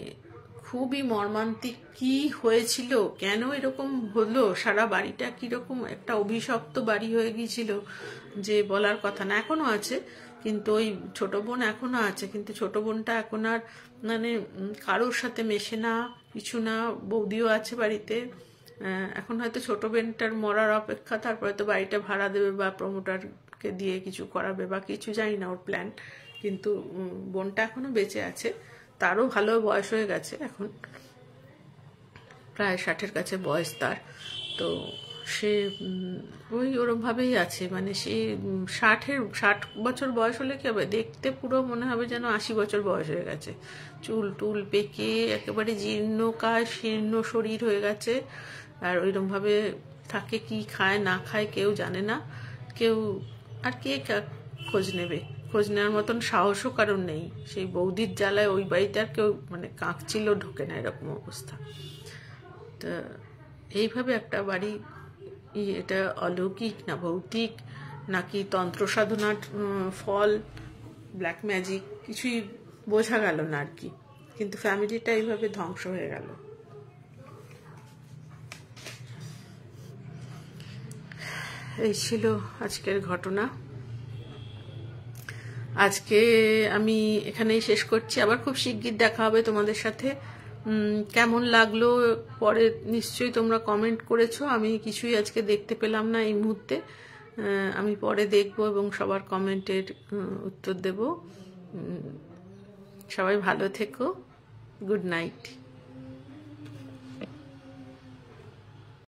Speaker 1: খুবই মর্মান্তিক। কি হয়েছিল, কেন এরকম হলো, সারা বাড়িটা কিরকম একটা অভিশপ্ত বাড়ি হয়ে গিয়েছিল যে বলার কথা না। এখনো আছে, কিন্তু ওই ছোট বোন এখনো আছে, কিন্তু ছোট বোনটা এখন আর মানে কারোর সাথে মেশে না, কিছু না। বৌদিও আছে বাড়িতে। এখন হয়তো ছোট বোনটার মরার অপেক্ষা, তারপরে তো বাড়িটা ভাড়া দেবে বা প্রমোটারকে দিয়ে কিছু করাবে বা কিছু, জানি না ওর প্ল্যান। কিন্তু বোনটা এখনো বেঁচে আছে, তারও ভালো বয়স হয়ে গেছে, এখন প্রায় 60-এর কাছে বয়স তার। তো সে ওই ওরমভাবেই আছে। মানে সে 60 বছর বয়স হলে কি হবে, দেখতে পুরো মনে হবে যেন 80 বছর বয়স হয়ে গেছে। চুল টুল পেকে একেবারে জীর্ণকায় শীর্ণ শরীর হয়ে গেছে। আর ওইরমভাবে থাকে, কি খায় না খায় কেউ জানে না। কেউ আর কে খোঁজ নেবে, খোঁজ নেওয়ার মতন সাহসও কারণ নেই। সেই বৌদির জ্বালায় ওই বাড়িতে আর কেউ মানে কাঁকছিল ঢোকে না, এরকম অবস্থা। তা এইভাবে একটা বাড়ি, এটা অলৌকিক না ভৌতিক, নাকি তন্ত্র সাধনার ফল, ব্ল্যাক ম্যাজিক, কিছুই বোঝা গেল না আর কি। কিন্তু ফ্যামিলিটা এইভাবে ধ্বংস হয়ে গেল। এই ছিল আজকের ঘটনা। আজকে আমি এখানেই শেষ করছি, আবার খুব শিগগির দেখা হবে তোমাদের সাথে। কেমন লাগলো পরে নিশ্চয়ই তোমরা কমেন্ট করেছো, আমি কিছুই আজকে দেখতে পেলাম না এই মুহূর্তে। আমি পরে দেখব এবং সবার কমেন্টের উত্তর দেব। সবাই ভালো থেকো, গুড নাইট।